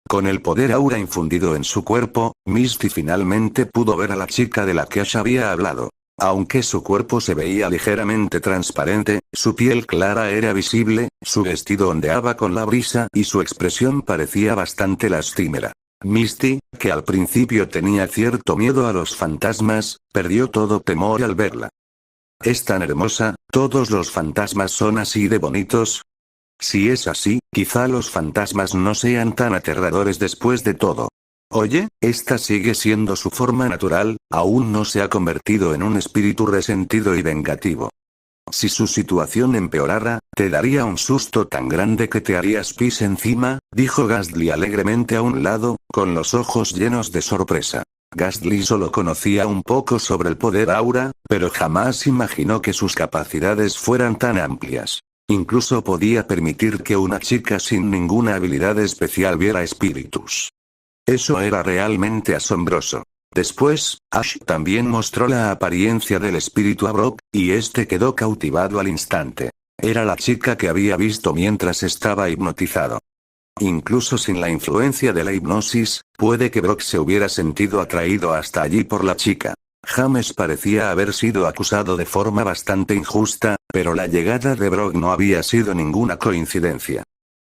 Con el poder aura infundido en su cuerpo, Misty finalmente pudo ver a la chica de la que Ash había hablado. Aunque su cuerpo se veía ligeramente transparente, su piel clara era visible, su vestido ondeaba con la brisa y su expresión parecía bastante lastimera. Misty, que al principio tenía cierto miedo a los fantasmas, perdió todo temor al verla. Es tan hermosa, ¿todos los fantasmas son así de bonitos? Si es así, quizá los fantasmas no sean tan aterradores después de todo. Oye, esta sigue siendo su forma natural, aún no se ha convertido en un espíritu resentido y vengativo. Si su situación empeorara, te daría un susto tan grande que te harías pis encima, dijo Ghastly alegremente a un lado, con los ojos llenos de sorpresa. Gastly solo conocía un poco sobre el poder aura, pero jamás imaginó que sus capacidades fueran tan amplias. Incluso podía permitir que una chica sin ninguna habilidad especial viera espíritus. Eso era realmente asombroso. Después, Ash también mostró la apariencia del espíritu a Brock, y este quedó cautivado al instante. Era la chica que había visto mientras estaba hipnotizado. Incluso sin la influencia de la hipnosis, puede que Brock se hubiera sentido atraído hasta allí por la chica. James parecía haber sido acusado de forma bastante injusta, pero la llegada de Brock no había sido ninguna coincidencia.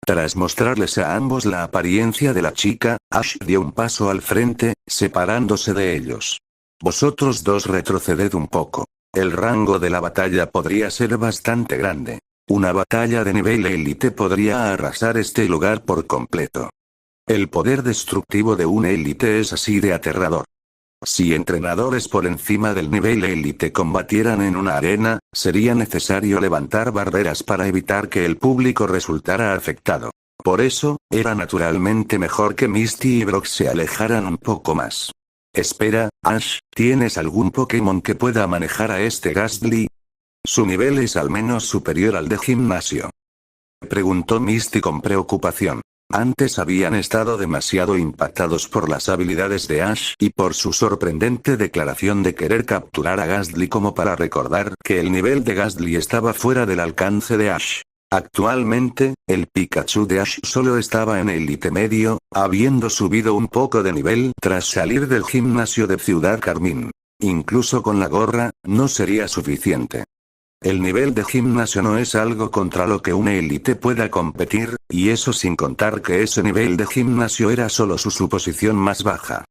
Tras mostrarles a ambos la apariencia de la chica, Ash dio un paso al frente, separándose de ellos. Vosotros dos retroceded un poco. El rango de la batalla podría ser bastante grande. Una batalla de nivel élite podría arrasar este lugar por completo. El poder destructivo de un élite es así de aterrador. Si entrenadores por encima del nivel élite combatieran en una arena, sería necesario levantar barreras para evitar que el público resultara afectado. Por eso, era naturalmente mejor que Misty y Brock se alejaran un poco más. Espera, Ash, ¿tienes algún Pokémon que pueda manejar a este Gastly? Su nivel es al menos superior al de gimnasio. Preguntó Misty con preocupación. Antes habían estado demasiado impactados por las habilidades de Ash y por su sorprendente declaración de querer capturar a Gastly como para recordar que el nivel de Gastly estaba fuera del alcance de Ash. Actualmente, el Pikachu de Ash solo estaba en élite medio, habiendo subido un poco de nivel tras salir del gimnasio de Ciudad Carmín. Incluso con la gorra, no sería suficiente. El nivel de gimnasio no es algo contra lo que una élite pueda competir, y eso sin contar que ese nivel de gimnasio era solo su suposición más baja.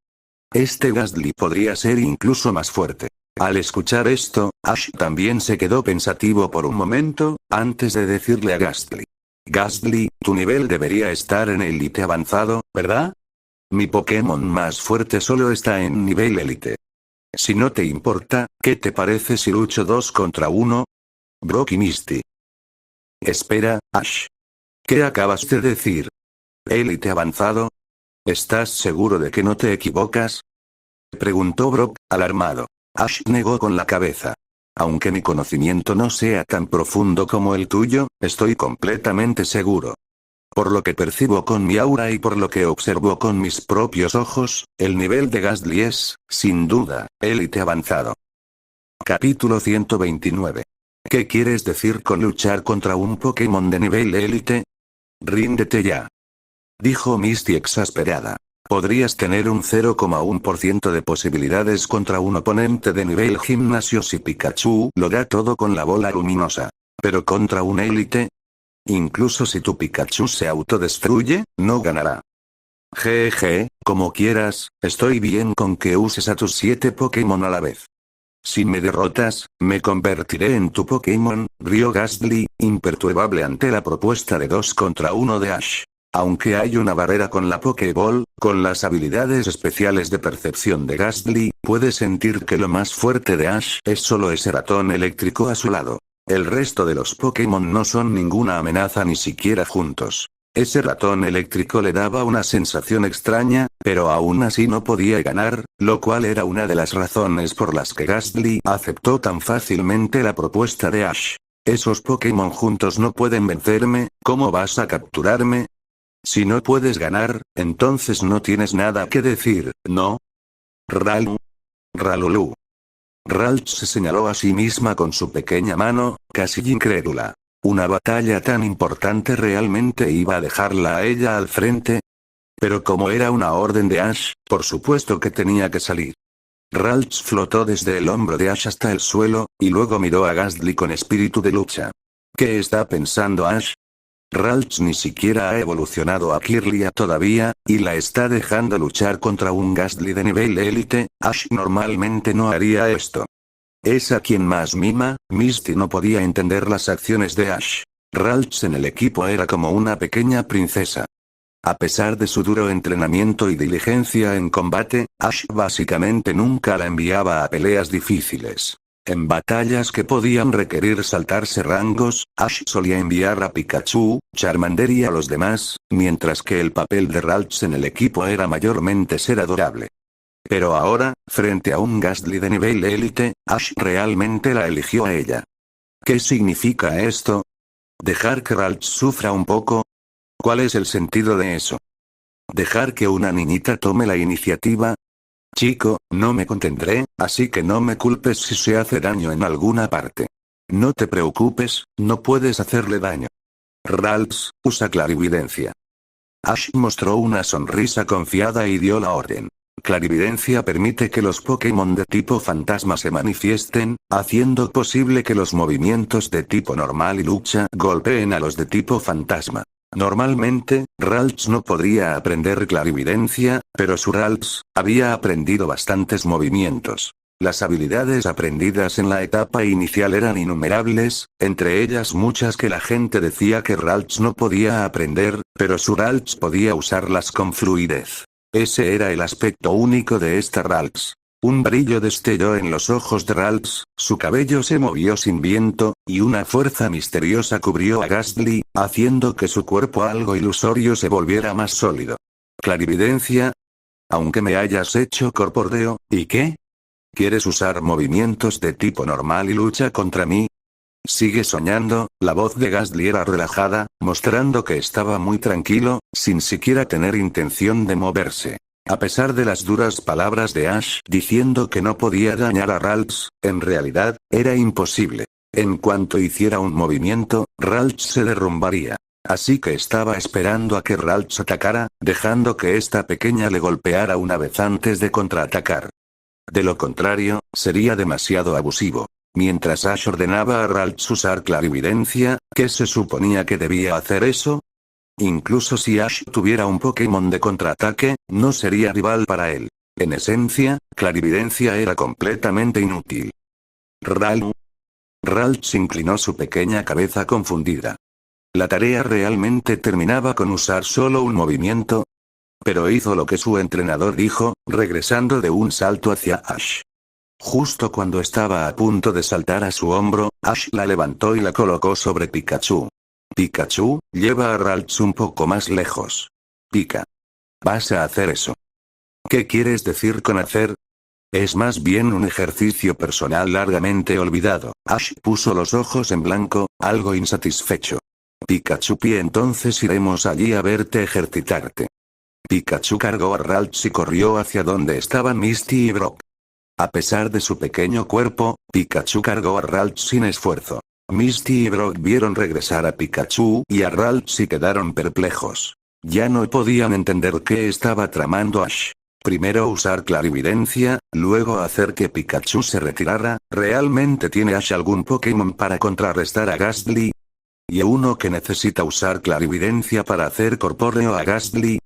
Este Gastly podría ser incluso más fuerte. Al escuchar esto, Ash también se quedó pensativo por un momento, antes de decirle a Gastly. Gastly, tu nivel debería estar en élite avanzado, ¿verdad? Mi Pokémon más fuerte solo está en nivel élite. Si no te importa, ¿qué te parece si lucho 2 contra 1? Brock y Misty. Espera, Ash. ¿Qué acabas de decir? ¿Élite avanzado? ¿Estás seguro de que no te equivocas? Preguntó Brock, alarmado. Ash negó con la cabeza. Aunque mi conocimiento no sea tan profundo como el tuyo, estoy completamente seguro. Por lo que percibo con mi aura y por lo que observo con mis propios ojos, el nivel de Gastly es, sin duda, élite avanzado. Capítulo 129. ¿Qué quieres decir con luchar contra un Pokémon de nivel élite? Ríndete ya. Dijo Misty exasperada. Podrías tener un 0,1% de posibilidades contra un oponente de nivel gimnasio si Pikachu lo da todo con la bola luminosa. Pero contra un élite, incluso si tu Pikachu se autodestruye, no ganará. Jeje, como quieras, estoy bien con que uses a tus 7 Pokémon a la vez. Si me derrotas, me convertiré en tu Pokémon, rió Gastly, imperturbable ante la propuesta de 2 contra 1 de Ash. Aunque hay una barrera con la Pokéball, con las habilidades especiales de percepción de Gastly, puede sentir que lo más fuerte de Ash es solo ese ratón eléctrico a su lado. El resto de los Pokémon no son ninguna amenaza ni siquiera juntos. Ese ratón eléctrico le daba una sensación extraña, pero aún así no podía ganar, lo cual era una de las razones por las que Gastly aceptó tan fácilmente la propuesta de Ash. Esos Pokémon juntos no pueden vencerme, ¿cómo vas a capturarme? Si no puedes ganar, entonces no tienes nada que decir, ¿no? Ralulu. Ralch se señaló a sí misma con su pequeña mano, casi incrédula. ¿Una batalla tan importante realmente iba a dejarla a ella al frente? Pero como era una orden de Ash, por supuesto que tenía que salir. Ralch flotó desde el hombro de Ash hasta el suelo, y luego miró a Gastly con espíritu de lucha. ¿Qué está pensando Ash? Ralch ni siquiera ha evolucionado a Kirlia todavía, y la está dejando luchar contra un Gastly de nivel élite. Ash normalmente no haría esto. Es a quien más mima. Misty no podía entender las acciones de Ash. Ralch en el equipo era como una pequeña princesa. A pesar de su duro entrenamiento y diligencia en combate, Ash básicamente nunca la enviaba a peleas difíciles. En batallas que podían requerir saltarse rangos, Ash solía enviar a Pikachu, Charmander y a los demás, mientras que el papel de Ralch en el equipo era mayormente ser adorable. Pero ahora, frente a un Gastly de nivel élite, Ash realmente la eligió a ella. ¿Qué significa esto? ¿Dejar que Ralts sufra un poco? ¿Cuál es el sentido de eso? ¿Dejar que una niñita tome la iniciativa? Chico, no me contendré, así que no me culpes si se hace daño en alguna parte. No te preocupes, no puedes hacerle daño. Ralts, usa clarividencia. Ash mostró una sonrisa confiada y dio la orden. Clarividencia permite que los Pokémon de tipo fantasma se manifiesten, haciendo posible que los movimientos de tipo normal y lucha golpeen a los de tipo fantasma. Normalmente, Ralts no podría aprender clarividencia, pero su Ralts había aprendido bastantes movimientos. Las habilidades aprendidas en la etapa inicial eran innumerables, entre ellas muchas que la gente decía que Ralts no podía aprender, pero su Ralts podía usarlas con fluidez. Ese era el aspecto único de esta Ralts. Un brillo destelló en los ojos de Ralts, su cabello se movió sin viento, y una fuerza misteriosa cubrió a Gastly, haciendo que su cuerpo algo ilusorio se volviera más sólido. Clarividencia. Aunque me hayas hecho corpóreo, ¿y qué? ¿Quieres usar movimientos de tipo normal y lucha contra mí? Sigue soñando. La voz de Gastly era relajada, mostrando que estaba muy tranquilo, sin siquiera tener intención de moverse. A pesar de las duras palabras de Ash diciendo que no podía dañar a Ralts, en realidad, era imposible. En cuanto hiciera un movimiento, Ralts se derrumbaría. Así que estaba esperando a que Ralts atacara, dejando que esta pequeña le golpeara una vez antes de contraatacar. De lo contrario, sería demasiado abusivo. Mientras Ash ordenaba a Ralts usar clarividencia, ¿qué se suponía que debía hacer eso? Incluso si Ash tuviera un Pokémon de contraataque, no sería rival para él. En esencia, clarividencia era completamente inútil. Ralts inclinó su pequeña cabeza confundida. La tarea realmente terminaba con usar solo un movimiento. Pero hizo lo que su entrenador dijo, regresando de un salto hacia Ash. Justo cuando estaba a punto de saltar a su hombro, Ash la levantó y la colocó sobre Pikachu. Pikachu, lleva a Ralts un poco más lejos. Pika. ¿Vas a hacer eso? ¿Qué quieres decir con hacer? Es más bien un ejercicio personal largamente olvidado. Ash puso los ojos en blanco, algo insatisfecho. Pikachu, y entonces iremos allí a verte ejercitarte. Pikachu cargó a Ralts y corrió hacia donde estaban Misty y Brock. A pesar de su pequeño cuerpo, Pikachu cargó a Ralts sin esfuerzo. Misty y Brock vieron regresar a Pikachu y a Ralts y quedaron perplejos. Ya no podían entender qué estaba tramando Ash. Primero usar clarividencia, luego hacer que Pikachu se retirara. ¿Realmente tiene Ash algún Pokémon para contrarrestar a Gastly? ¿Y uno que necesita usar clarividencia para hacer corpóreo a Gastly?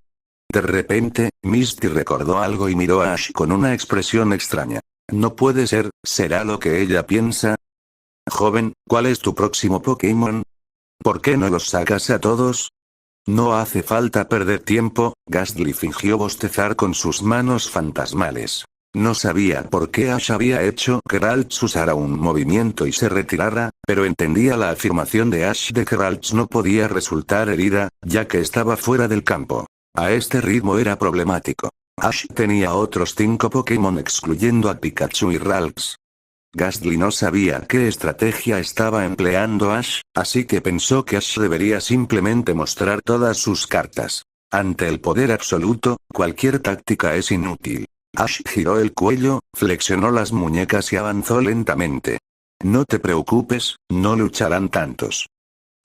De repente, Misty recordó algo y miró a Ash con una expresión extraña. No puede ser, ¿será lo que ella piensa? Joven, ¿cuál es tu próximo Pokémon? ¿Por qué no los sacas a todos? No hace falta perder tiempo. Gastly fingió bostezar con sus manos fantasmales. No sabía por qué Ash había hecho que Ralts usara un movimiento y se retirara, pero entendía la afirmación de Ash de que Ralts no podía resultar herida, ya que estaba fuera del campo. A este ritmo era problemático. Ash tenía otros 5 Pokémon excluyendo a Pikachu y Ralts. Gastly no sabía qué estrategia estaba empleando Ash, así que pensó que Ash debería simplemente mostrar todas sus cartas. Ante el poder absoluto, cualquier táctica es inútil. Ash giró el cuello, flexionó las muñecas y avanzó lentamente. No te preocupes, no lucharán tantos.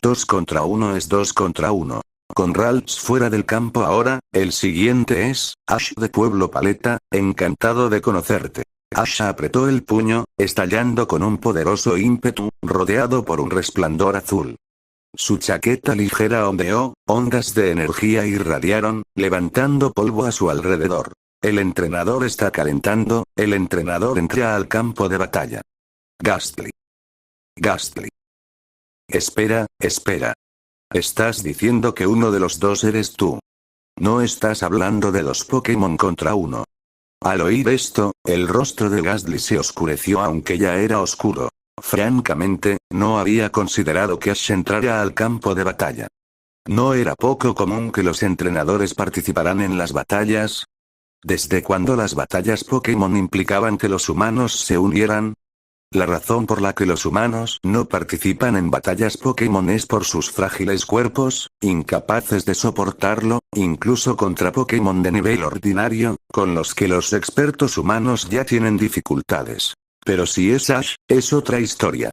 2 contra 1 es 2 contra 1. Con Ralts fuera del campo ahora, el siguiente es, Ash de Pueblo Paleta, encantado de conocerte. Ash apretó el puño, estallando con un poderoso ímpetu, rodeado por un resplandor azul. Su chaqueta ligera ondeó, ondas de energía irradiaron, levantando polvo a su alrededor. El entrenador está calentando, el entrenador entra al campo de batalla. Gastly. Gastly. Espera, espera. Estás diciendo que uno de los dos eres tú. No estás hablando de 2 Pokémon contra 1. Al oír esto, el rostro de Gastly se oscureció aunque ya era oscuro. Francamente, no había considerado que Ash entrara al campo de batalla. ¿No era poco común que los entrenadores participaran en las batallas? ¿Desde cuándo las batallas Pokémon implicaban que los humanos se unieran? La razón por la que los humanos no participan en batallas Pokémon es por sus frágiles cuerpos, incapaces de soportarlo, incluso contra Pokémon de nivel ordinario, con los que los expertos humanos ya tienen dificultades. Pero si es Ash, es otra historia.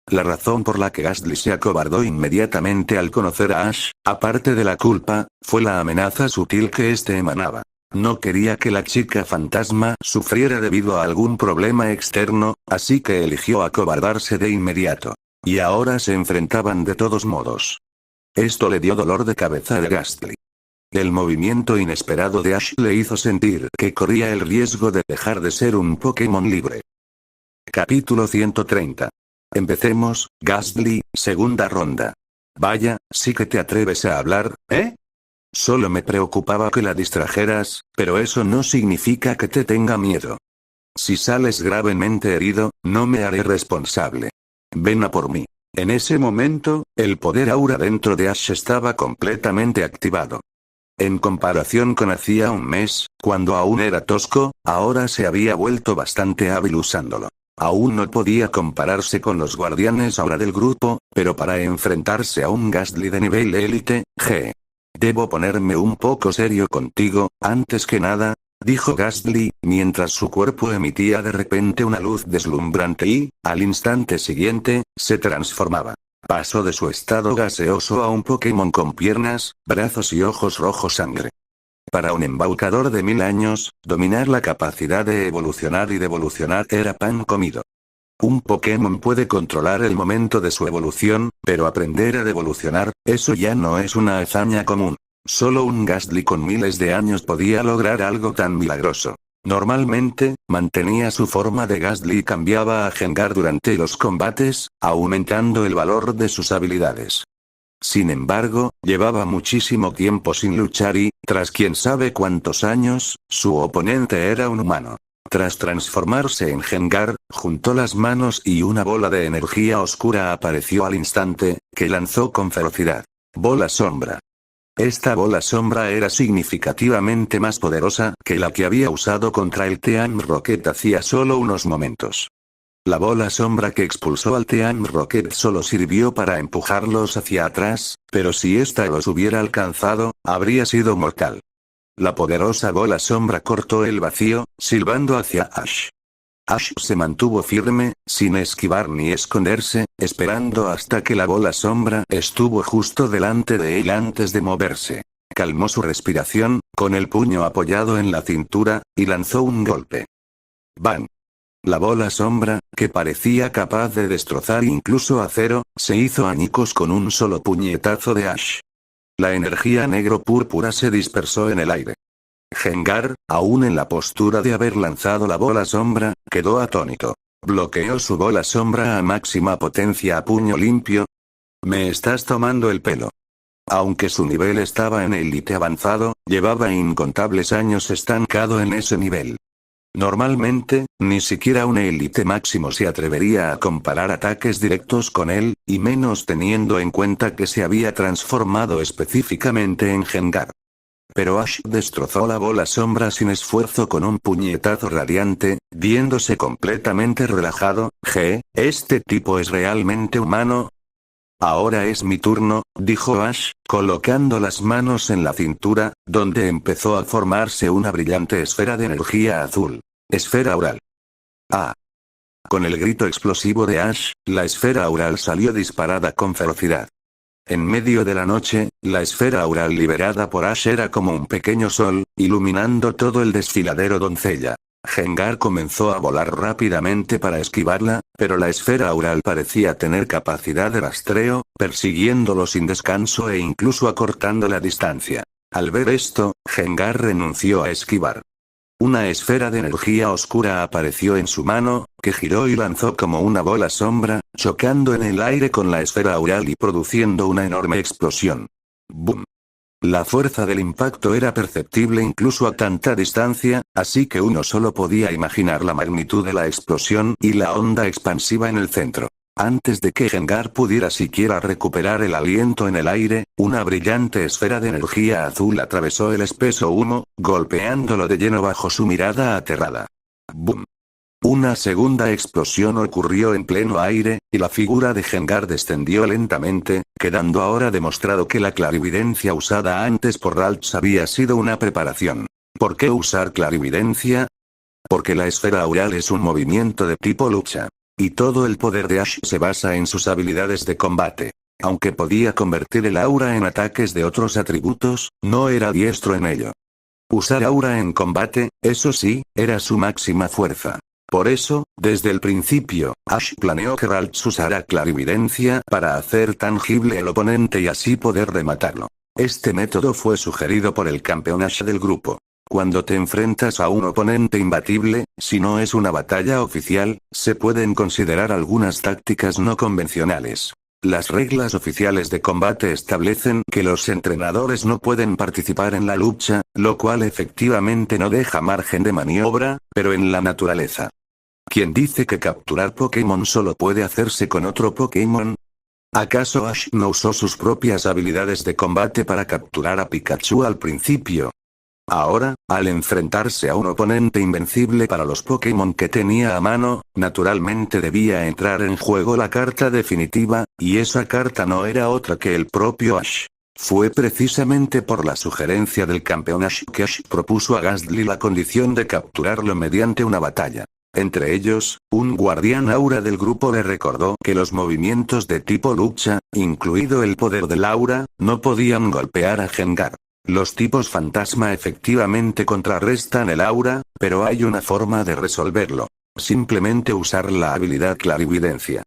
La razón por la que Gastly se acobardó inmediatamente al conocer a Ash, aparte de la culpa, fue la amenaza sutil que éste emanaba. No quería que la chica fantasma sufriera debido a algún problema externo, así que eligió acobardarse de inmediato. Y ahora se enfrentaban de todos modos. Esto le dio dolor de cabeza a Gastly. El movimiento inesperado de Ash le hizo sentir que corría el riesgo de dejar de ser un Pokémon libre. Capítulo 130. Empecemos, Gastly, segunda ronda. Vaya, sí que te atreves a hablar, ¿eh? Solo me preocupaba que la distrajeras, pero eso no significa que te tenga miedo. Si sales gravemente herido, no me haré responsable. Ven a por mí. En ese momento, el poder aura dentro de Ash estaba completamente activado. En comparación con hacía un mes, cuando aún era tosco, ahora se había vuelto bastante hábil usándolo. Aún no podía compararse con los guardianes aura del grupo, pero para enfrentarse a un Gastly de nivel élite, Debo ponerme un poco serio contigo, antes que nada, dijo Gastly, mientras su cuerpo emitía de repente una luz deslumbrante y, al instante siguiente, se transformaba. Pasó de su estado gaseoso a un Pokémon con piernas, brazos y ojos rojo sangre. Para un embaucador de 1000 años, dominar la capacidad de evolucionar y devolucionar era pan comido. Un Pokémon puede controlar el momento de su evolución, pero aprender a devolucionar, eso ya no es una hazaña común. Solo un Gastly con miles de años podía lograr algo tan milagroso. Normalmente, mantenía su forma de Gastly y cambiaba a Gengar durante los combates, aumentando el valor de sus habilidades. Sin embargo, llevaba muchísimo tiempo sin luchar y, tras quién sabe cuántos años, su oponente era un humano. Tras transformarse en Gengar, juntó las manos y una bola de energía oscura apareció al instante, que lanzó con ferocidad. Bola sombra. Esta bola sombra era significativamente más poderosa que la que había usado contra el Team Rocket hacía solo unos momentos. La bola sombra que expulsó al Team Rocket solo sirvió para empujarlos hacia atrás, pero si ésta los hubiera alcanzado, habría sido mortal. La poderosa bola sombra cortó el vacío, silbando hacia Ash. Ash se mantuvo firme, sin esquivar ni esconderse, esperando hasta que la bola sombra estuvo justo delante de él antes de moverse. Calmó su respiración, con el puño apoyado en la cintura, y lanzó un golpe. ¡Bang! La bola sombra, que parecía capaz de destrozar incluso acero, se hizo añicos con un solo puñetazo de Ash. La energía negro-púrpura se dispersó en el aire. Gengar, aún en la postura de haber lanzado la bola sombra, quedó atónito. Bloqueó su bola sombra a máxima potencia a puño limpio. Me estás tomando el pelo. Aunque su nivel estaba en élite avanzado, llevaba incontables años estancado en ese nivel. Normalmente, ni siquiera un élite máximo se atrevería a comparar ataques directos con él, y menos teniendo en cuenta que se había transformado específicamente en Gengar. Pero Ash destrozó la bola sombra sin esfuerzo con un puñetazo radiante, viéndose completamente relajado. ¿Este tipo es realmente humano? Ahora es mi turno, dijo Ash, colocando las manos en la cintura, donde empezó a formarse una brillante esfera de energía azul. Esfera aural. ¡Ah! Con el grito explosivo de Ash, la esfera aural salió disparada con ferocidad. En medio de la noche, la esfera aural liberada por Ash era como un pequeño sol, iluminando todo el desfiladero doncella. Gengar comenzó a volar rápidamente para esquivarla, pero la esfera aural parecía tener capacidad de rastreo, persiguiéndolo sin descanso e incluso acortando la distancia. Al ver esto, Gengar renunció a esquivar. Una esfera de energía oscura apareció en su mano, que giró y lanzó como una bola sombra, chocando en el aire con la esfera aural y produciendo una enorme explosión. ¡Bum! La fuerza del impacto era perceptible incluso a tanta distancia, así que uno solo podía imaginar la magnitud de la explosión y la onda expansiva en el centro. Antes de que Gengar pudiera siquiera recuperar el aliento en el aire, una brillante esfera de energía azul atravesó el espeso humo, golpeándolo de lleno bajo su mirada aterrada. ¡Bum! Una segunda explosión ocurrió en pleno aire, y la figura de Gengar descendió lentamente, quedando ahora demostrado que la clarividencia usada antes por Ralts había sido una preparación. ¿Por qué usar clarividencia? Porque la esfera aural es un movimiento de tipo lucha. Y todo el poder de Ash se basa en sus habilidades de combate. Aunque podía convertir el aura en ataques de otros atributos, no era diestro en ello. Usar aura en combate, eso sí, era su máxima fuerza. Por eso, desde el principio, Ash planeó que Ralts usara clarividencia para hacer tangible el oponente y así poder rematarlo. Este método fue sugerido por el campeón Ash del grupo. Cuando te enfrentas a un oponente imbatible, si no es una batalla oficial, se pueden considerar algunas tácticas no convencionales. Las reglas oficiales de combate establecen que los entrenadores no pueden participar en la lucha, lo cual efectivamente no deja margen de maniobra, pero en la naturaleza. ¿Quién dice que capturar Pokémon solo puede hacerse con otro Pokémon? ¿Acaso Ash no usó sus propias habilidades de combate para capturar a Pikachu al principio? Ahora, al enfrentarse a un oponente invencible para los Pokémon que tenía a mano, naturalmente debía entrar en juego la carta definitiva, y esa carta no era otra que el propio Ash. Fue precisamente por la sugerencia del campeón Ash que Ash propuso a Gastly la condición de capturarlo mediante una batalla. Entre ellos, un guardián aura del grupo le recordó que los movimientos de tipo lucha, incluido el poder del aura, no podían golpear a Gengar. Los tipos fantasma efectivamente contrarrestan el aura, pero hay una forma de resolverlo. Simplemente usar la habilidad clarividencia.